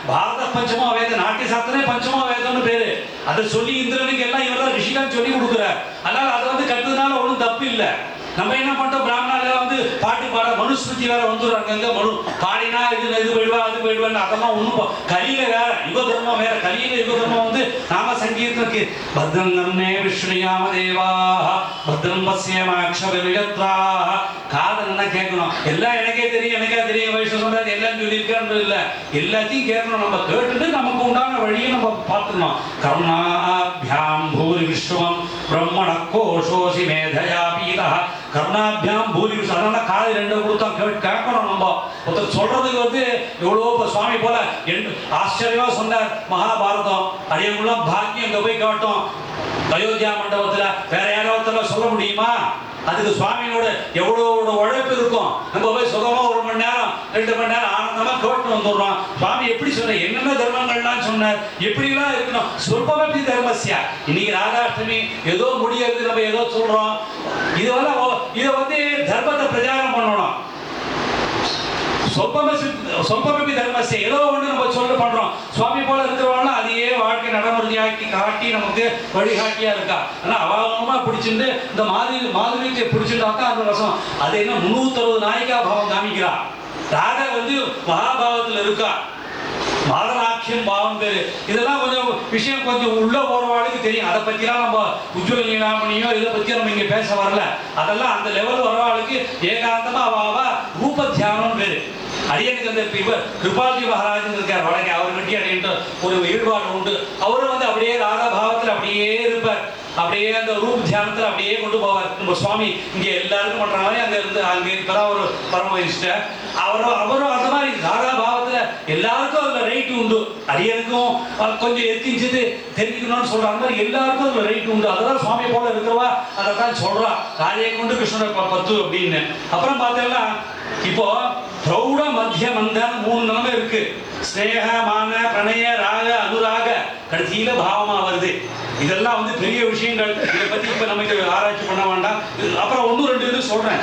பாரத பஞ்சமோ வேதம், நாட்டிய சாஸ்திரமே பஞ்சமோ வேதம்னு பேரு. அதை சொல்லி இந்திரனுக்கு எல்லாம் இவரெல்லாம் ரிஷிகான் சொல்லி கொடுக்குறார். அதனால அதை வந்து கட்டுறதுனால ஒன்றும் தப்பு இல்லை. நம்ம என்ன பண்றோம், பிராமணால வந்து பாட்டு பாட மனுஸ்மிருதி வேற வந்துடுறாங்க. மனு பாடினா இது போயிடுவா அது போயிடுவான்னு அதெல்லாம் ஒன்றும் கலியில வேற, யுக தர்மம் வேற. கலியில யுக தர்மம் வந்து நாம சங்கீதத்துக்கு பத்ரங்கன்னே விஷ்ணுயாம தேவா பத்ரம் பஸ்யமாக்ஷரத்ரா காதன்னா கேட்கணும். எல்லாம் எனக்கே தெரியும் வயசு சொல்றாரு எல்லாம் சொல்லியிருக்கான்னு இல்லை, எல்லாத்தையும் கேட்கணும். நம்ம கேட்டுட்டு நமக்கு உண்டான வழியை நம்ம பார்த்துக்கணும். கருணாபியாம் பூரி விஸ்வம் பிரம்மண கோஷோசி மேதயா பீதா கருணாபியாம் பூரி விஸ்வம். அதனால காது ரெண்டு கொடுத்தா கேட்கணும். நம்ம ஒருத்தர் சொல்றதுக்கு வந்து எவ்வளோ சுவாமி போல ஆச்சரியமா சொன்னார் மகாபாரதம். அடியவங்கள பாக்கியம் இங்க போய் காட்டும் அயோத்தியா மண்டபத்துல வேற யாராவது சொல்ல முடியுமா? அதுக்கு சுவாமியோட எவ்வளவு உழைப்பு இருக்கும். நம்ம போய் சுகமா 1 மணி நேரம் 2 மணி நேரம் ஆனந்தமா கேட்டு வந்துடுறோம். சுவாமி எப்படி சொன்ன, என்னென்ன தர்மங்கள்லாம் சொன்னார், எப்படிலாம் இருக்கணும். சொல்பமப்பி தர்மஸ்யா. இன்னைக்கு ராதாஷ்டமி ஏதோ முடியாது, நம்ம ஏதோ சொல்றோம். இதை வந்து தர்மத்தை பிரச்சாரம் பண்ணணும். சொப்பமப்பி தர்மஸ்ய ஏதோ ஒன்று நம்ம சொல்ல பண்றோம். சுவாமி போல இருக்கிறவங்க அதையே வாழ்க்கை நடைமுறையாக்கி காட்டி நமக்கு வழிகாட்டியா இருக்கா. ஆனா அவாகமா பிடிச்சிட்டு இந்த மாதுரியத்தை பிடிச்சிட்டாக்கா அந்த ரசம் அது என்ன 360 நாயிகா பாவம் காமிக்கிறா. ராதா வந்து மகாபாவத்தில் இருக்கா. மாதனாட்சியம் பாவம் பேரு. இதெல்லாம் கொஞ்சம் விஷயம் கொஞ்சம் உள்ள போறவாளுக்கு தெரியும். அதை பத்திலாம் நம்ம உஜ்வல நீலாமணியோ இதை பத்தி நம்ம இங்க பேச வரல. அதெல்லாம் அந்த லெவல் வரவாளுக்கு ஏகாந்தமா அவாவா ரூப தியானம் பேரு. அடியனுக்கு அந்த கிருபாஜி மகாராஜன் இருக்கார் வடக்கே, அவர் கட்டி அடின்ற ஒரு ஈடுபாடு உண்டு. அவரும் வந்து அப்படியே ராதா பாவத்தில் அப்படியே இருப்பார். அப்படியே அந்த ரூப் தியானத்தில் அப்படியே கொண்டு போவார். நம்ம சுவாமி இங்கே எல்லாருக்கும் பண்ணுற மாதிரி அங்கே இருந்து அங்கே இப்போதான் ஒரு பரமஹம்சர் அவரும் அந்த மாதிரி ராதா பாவத்தில் எல்லாருக்கும் அதில் ரைட்டு உண்டு. அரியனுக்கும் கொஞ்சம் எத்திஞ்சது தெரிஞ்சுக்கணும்னு சொல்கிற மாதிரி எல்லாருக்கும் அதில் ரைட்டு உண்டு. அதெல்லாம் சுவாமி போல இருக்கிறவா அதை தான் சொல்கிறா, ராதையை கொண்டு கிருஷ்ணனை பத்து அப்படின்னு. அப்புறம் பார்த்தீங்கன்னா இப்போ பிரௌಢ மத்திய மந்தம் 3 நிலைமை இருக்கு. ஸ்நேக மான பிரணய ராக அனுராக கடைசியில பாவமா வருது. இதெல்லாம் வந்து பெரிய விஷயங்கள். இதை பத்தி இப்ப நமக்கு ஆராய்ச்சி பண்ண வேண்டாம். அப்புறம் 1-2 சொல்றேன்.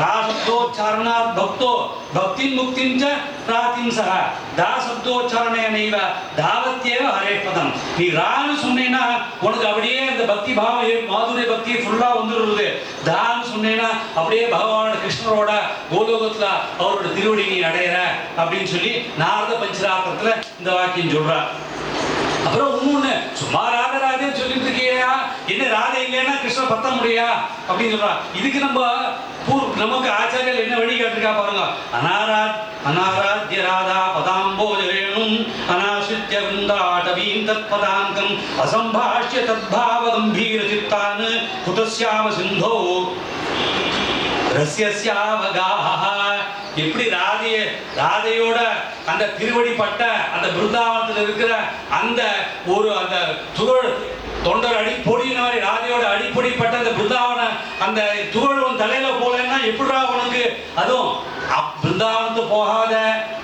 ராசப்தோச்சாரணா பக்தோ பக்தி முக்திஞ்ச பிரார்த்திம்சா தாசப்தோச்சாரணேனைவ தாவத்யேவ ஹரேபதம். நீ ரான்னு சொன்னீங்கன்னா உனக்கு அப்படியே அந்த பக்தி பாவம் மாதுரிய பக்தி ஃபுல்லா வந்துடுறது. தான்னு சொன்னீங்கன்னா அப்படியே பகவானோட கிருஷ்ணரோட கோலோகத்துல அவரோட திருவடி நீ அடையிற அப்படின்னு சொல்லி நாரத பஞ்சராத்திரத்துல இந்த வாக்கியம் சொல்றா. அப்புறம் இன்னொன்னு, சும்மா ராதே ராதேன்னு சொல்லிட்டு இருக்கியா, என்ன ராதே இல்லைன்னா கிருஷ்ணன் பத்த முடியா அப்படின்னு சொல்றா. இதுக்கு நமக்கு ஆச்சாரியர்கள் என்ன வழி கேட்டிருக்கா பாருங்க. அனாராத்ய ராதா பதாம்போஜரேணும் அனாசித்ய விருந்தாடவீம் தத்பதாங்கம் அசம்பாஷ்ய தத்பாவ கம்பீர சித்தான் குதஸ்யாம சிந்தோ ரஸ்யஸ்யாவகாஹ. எப்படி ராதையோட அந்த திருவடி பட்ட அந்த பிருந்தாவனத்தில் இருக்கிற அந்த அந்த துகள் தொண்டர் அடிப்பொடின மாதிரி ராதையோட அடிப்பொடிப்பட்ட அந்த பிருந்தாவன அந்த துகள் உன் தலையில போலன்னா எப்படிடா உனக்கு, அதுவும் பிருந்தாவனத்து போகாத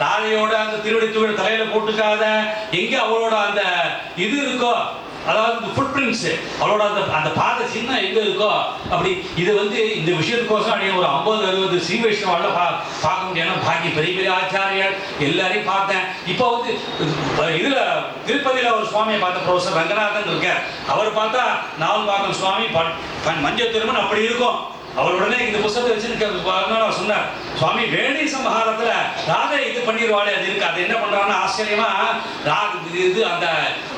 ராதையோட அந்த திருவடி துகள் தலையில போட்டுக்காத, எங்க அவளோட அந்த இது இருக்கோ, அதாவது ஃபுட் பிரிண்ட்ஸ் அவளோட அந்த பாத சின்னம் எங்க இருக்கோ அப்படி. இது வந்து இந்த விஷயத்துக்கோசம் அப்படியே ஒரு 50-60 ஸ்ரீ வைஷ்ணவால பார்க்க முடியாது. பாக்கி பெரிய பெரிய ஆச்சாரியர் எல்லாரையும் பார்த்தேன். இப்போ வந்து இதுல திருப்பதியில ஒரு சுவாமியை பார்த்த ப்ரொஃபசர் ரங்கநாதன் இருக்கார். அவர் பார்த்தா நாவல்பாக்கம் சுவாமி மஞ்சள் திருமணம் அப்படி இருக்கும். அவர் உடனே இந்த புத்தகத்தை வச்சு சொன்னார், சுவாமி வேணி சம்ஹாரத்துல ராதை இது பண்ணிடுவாளே அது இருக்கு. அது என்ன பண்றாங்கன்னா ஆச்சரியமா இது அந்த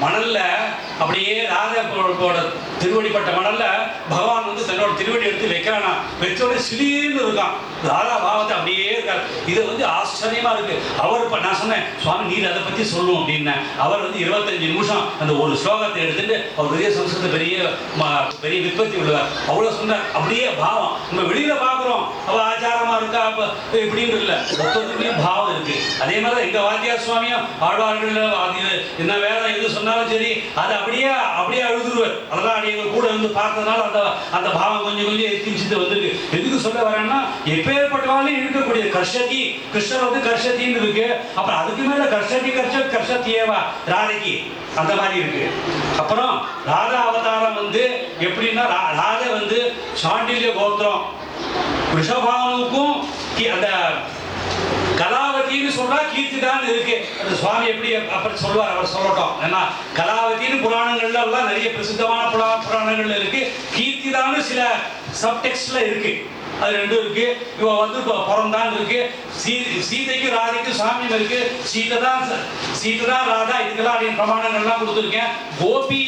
மணல்ல அப்படியே ராதையோட திருவடிப்பட்ட மணல்ல பகவான் வந்து தன்னோட திருவடி எடுத்து வைக்கிறானா, வச்சோட சிலின்னு இருக்கான். ராதா பாவத்தை அப்படியே இருக்காரு. இது வந்து ஆச்சரியமா இருக்கு. அவர் நான் சொன்னேன், சுவாமி நீர் அதை பத்தி சொல்லுவோம் அப்படின்னு. அவர் வந்து 25 நிமிஷம் அந்த ஒரு ஸ்லோகத்தை எடுத்துட்டு அவர் பெரிய சம்ஸ்கிருத பெரிய விற்பத்தி உள்ளவர். அவ்வளவு சொன்னார். அப்படியே பாவம் நம்ம வெளியில பாக்குறோம், அவ ஆச்சாரமா இருக்கா இப்படின்னு இல்ல, மொத்தத்துக்குள்ளேயும் பாவம் இருக்கு. அதே மாதிரி எங்க வாத்தியார் சுவாமியும் ஆழ்வார்கள் என்ன வேற எது சொன்னாலும் சரி அதை அப்படியே அழுதுருவார். அதெல்லாம் அடியவங்க கூட இருந்து பார்த்ததுனால அந்த பாவம் கொஞ்சம் எத்திச்சிட்டு வந்திருக்கு. எதுக்கு சொல்ல வரேன்னா, எப்பேற்பட்டவாலையும் இருக்கக்கூடிய கர்ஷதி, கிருஷ்ணர் வந்து கர்ஷத்தின்னு இருக்கு. அப்புறம் அதுக்கு மேல கர்ஷத்தியேவா ராதைக்கு அந்த மாதிரி இருக்கு. அப்புறம் ராதா அவதாரம் வந்து எப்படின்னா, ராதை வந்து சாண்டில்ய கோத்திரம், ரிஷபானுக்கும் அந்த கலாவதின்னு சொல்றா கீர்த்திதான் இருக்கு. அந்த சுவாமி எப்படி அப்படி சொல்வார், அவர் சொல்லட்டும். ஏன்னா கலாவதின்னு புராணங்கள்ல எல்லாம் நிறைய பிரசித்தமான புராணங்கள்ல இருக்கு. கீர்த்திதான்னு சில சப்டெக்ஸ்ட்ல இருக்கு. அது 2 இருக்கு. இவ வந்து பிறந்தான் இருக்கு. சீதைக்கு ராதைக்கு சாமியம் இருக்கு. சீதை தான் ராதா. இதுக்கெல்லாம் அப்படியே பிரமாணங்கள்லாம் கொடுத்துருக்கேன். கோபி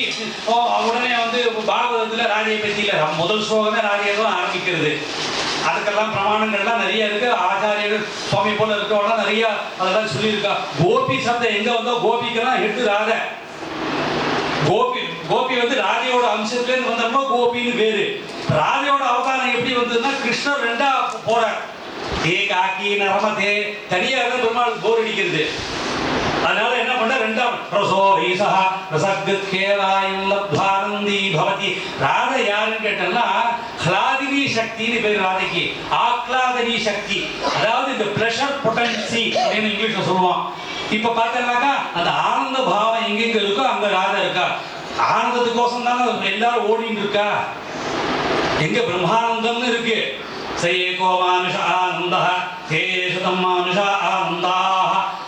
உடனே வந்து பாகவதத்துல ராதையை பத்தி இல்லை, முதல் ஸ்லோகமே ராதையை தான் ஆரம்பிக்கிறது. அதுக்கெல்லாம் பிரமாணங்கள்லாம் நிறைய இருக்கு. ஆச்சாரியர்கள் சுவாமி போல இருக்கவங்க நிறைய அதெல்லாம் சொல்லியிருக்கா. கோபி சப்தம் எங்க வந்தோ கோபிக்கெல்லாம் எடுத்து ராதை. கோபி வந்து ராதையோட அம்சத்துல வந்தோம்னா கோபின்னு பேரு. ராதையோட அவதாரம் எப்படி வந்ததுன்னா, கிருஷ்ணர் 2ஆ போறார். காக்கி நரமதே தனியா இருந்தா பெருமாள் போர் அடிக்கிறது. அதனால என்ன பண்ண, 2ஆம் ரசோ ஈசா ரசகத்கேவாயம் லப்த்வானந்தி பவதி. ராதை யாருன்னு கேட்டோம்னா ஹ்லாதினி சக்தின்னு பேர் ராதைக்கு. ஆக்லாதனி சக்தி, அதாவது இந்த பிளஷர் பொட்டன்சி அப்படின்னு இங்கிலீஷ்ல சொல்லுவான். இப்ப பார்த்தோம்னாக்கா அந்த ஆனந்த பாவம் எங்கெங்க இருக்கோ அங்க ராதை இருக்கா. ஆனந்தத்துக்கோசம் தானே எல்லாரும் ஓடிட்டு இருக்கா. எங்க பிரம்மானந்தம்னு இருக்கு. சயேகோ மானுஷ ஆனந்த தேசதம் மானுஷ ஆனந்தா.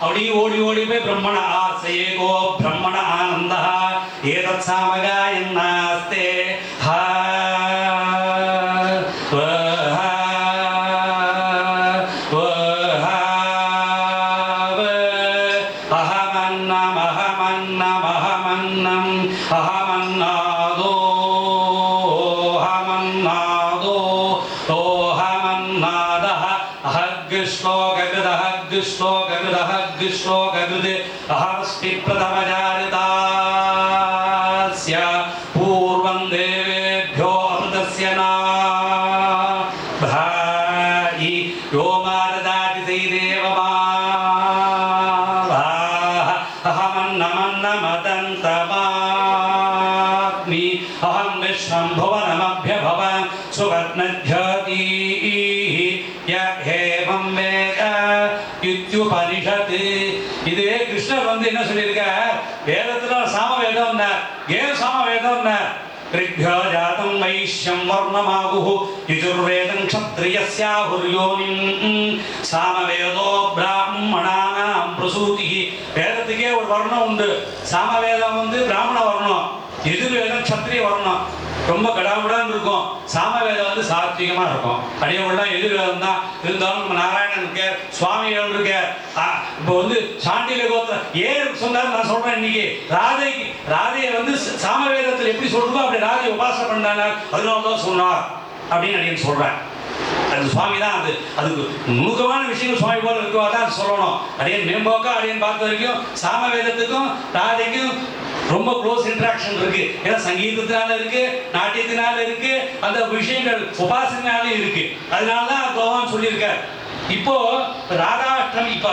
அப்படி ஓடி போய் பிரம்மண சயேகோ பிரம்மண ஆனந்த ஏதத் சாமகாயன்னாஸ்தே पूर्वं யோ மாததாதி செய்தேவமா அஹமன்னமன்னமதந்தமாக்னி அஹம் விஸ்வம் புவனமப்யபவன் சுவர்ணஜ்யோதி யஹேவம் வேத இத்யுபனிஷத். இது கிருஷ்ணர் வந்து என்ன சொல்லியிருக்கார்? வேதத்துல சாமவேதம், ஏன் சாமவேதம்? ऋग्भ्यो जातं वैश्यं वर्णमागुः यजुर्वेदं क्षत्रियस्याहुर्योनिं सामवेदो ब्राह्मणानां प्रसूतिः. வேதத்துக்கே ஒரு வர்ணம் உண்டு. சாமவேதம் வந்து பிராமண வர்ணம், எதிர்வேதம் க்ஷத்ரிய வர்ணம். ரொம்ப கடாமுடான்னு இருக்கும். சாமவேதம் வந்து சாத்விகமாக இருக்கும். அடியவெல்லாம் எதிர்வேதம் தான். இருந்தாலும் நம்ம நாராயணன் இருக்க, சுவாமிகள் இருக்க. இப்போ வந்து சாண்டில கோத்திரம் ஏன் சொன்னார் நான் சொல்றேன். இன்னைக்கு ராதையை வந்து சாமவேதத்தில் எப்படி சொல்றதோ அப்படி ராதை உபாசனை பண்ணாங்க, அதனாலதான் சொன்னார் அப்படின்னு அடியன் சொல்றேன். அது சுவாமி தான். அதுக்கு நுணுக்கமான விஷயங்கள் சுவாமி போல இருக்குவா தான் சொல்லணும். அடியன் மேம்போக்கா அடியன் பார்த்த வரைக்கும் சாமவேதத்துக்கும் ராதைக்கும் ரொம்ப க்ளோஸ் இன்ட்ராக்ஷன் இருக்கு. ஏன்னா சங்கீதத்தினால இருக்கு, நாட்டியத்தினால இருக்கு, அந்த விஷயங்கள் உபாசனால இருக்கு. அதனாலதான் பகவான் சொல்லியிருக்கார். இப்போ ராதாஷ்டமி, இப்ப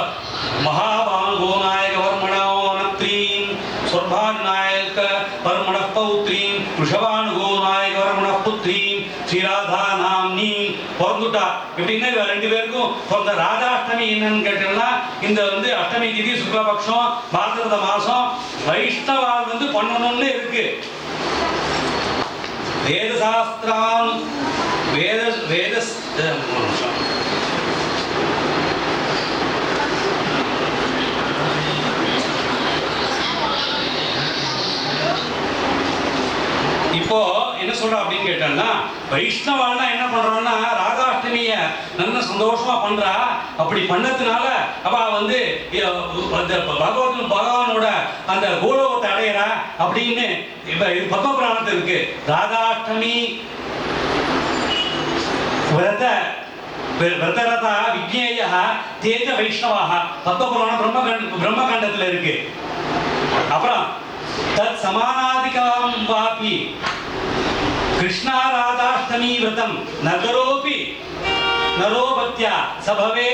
மகாபாங்கோ நாயக வர்மணோனத்ரீம் சொர்பான் நாயக வர்மண பௌத்ரீம் ரிஷபானுகோ நாயக வர்மண புத்ரீம் ஸ்ரீராதா நாம்னி பிறந்துட்டா. எப்படின்னா இவ ரெண்டு பேருக்கும் பிறந்த ராதாஷ்டமி என்னன்னு கேட்டீங்கன்னா, இந்த வந்து அஷ்டமி திதி சுக்லபக்ஷம் பாத்திரத மாசம் வைஷ்ணவால் வந்து பண்ணணும்னு இருக்கு. வேத சாஸ்திரான் வேத இப்போ என்ன சொல்ற அப்படின்னு கேட்டா, வைஷ்ணவானா என்ன பண்றான்னா ராதாஷ்டமிய நல்ல சந்தோஷமா பண்றா. அப்படி பண்ணதுனால அவ வந்து பகவானோட அந்த கோலோகத்தை அடையிறா அப்படின்னு இப்ப பத்ம புராணத்தில் இருக்கு. ராதாஷ்டமி விரதரதா விஜ்ஞேய தேஜ வைஷ்ணவாக பத்ம புராணம் பிரம்மகண்டத்தில் இருக்கு. அப்புறம் தத் சமானாதிகாம் வாபி கிருஷ்ணா ராதாஷ்டமி விரதம் நகரோபி நரோபத்யா சபவே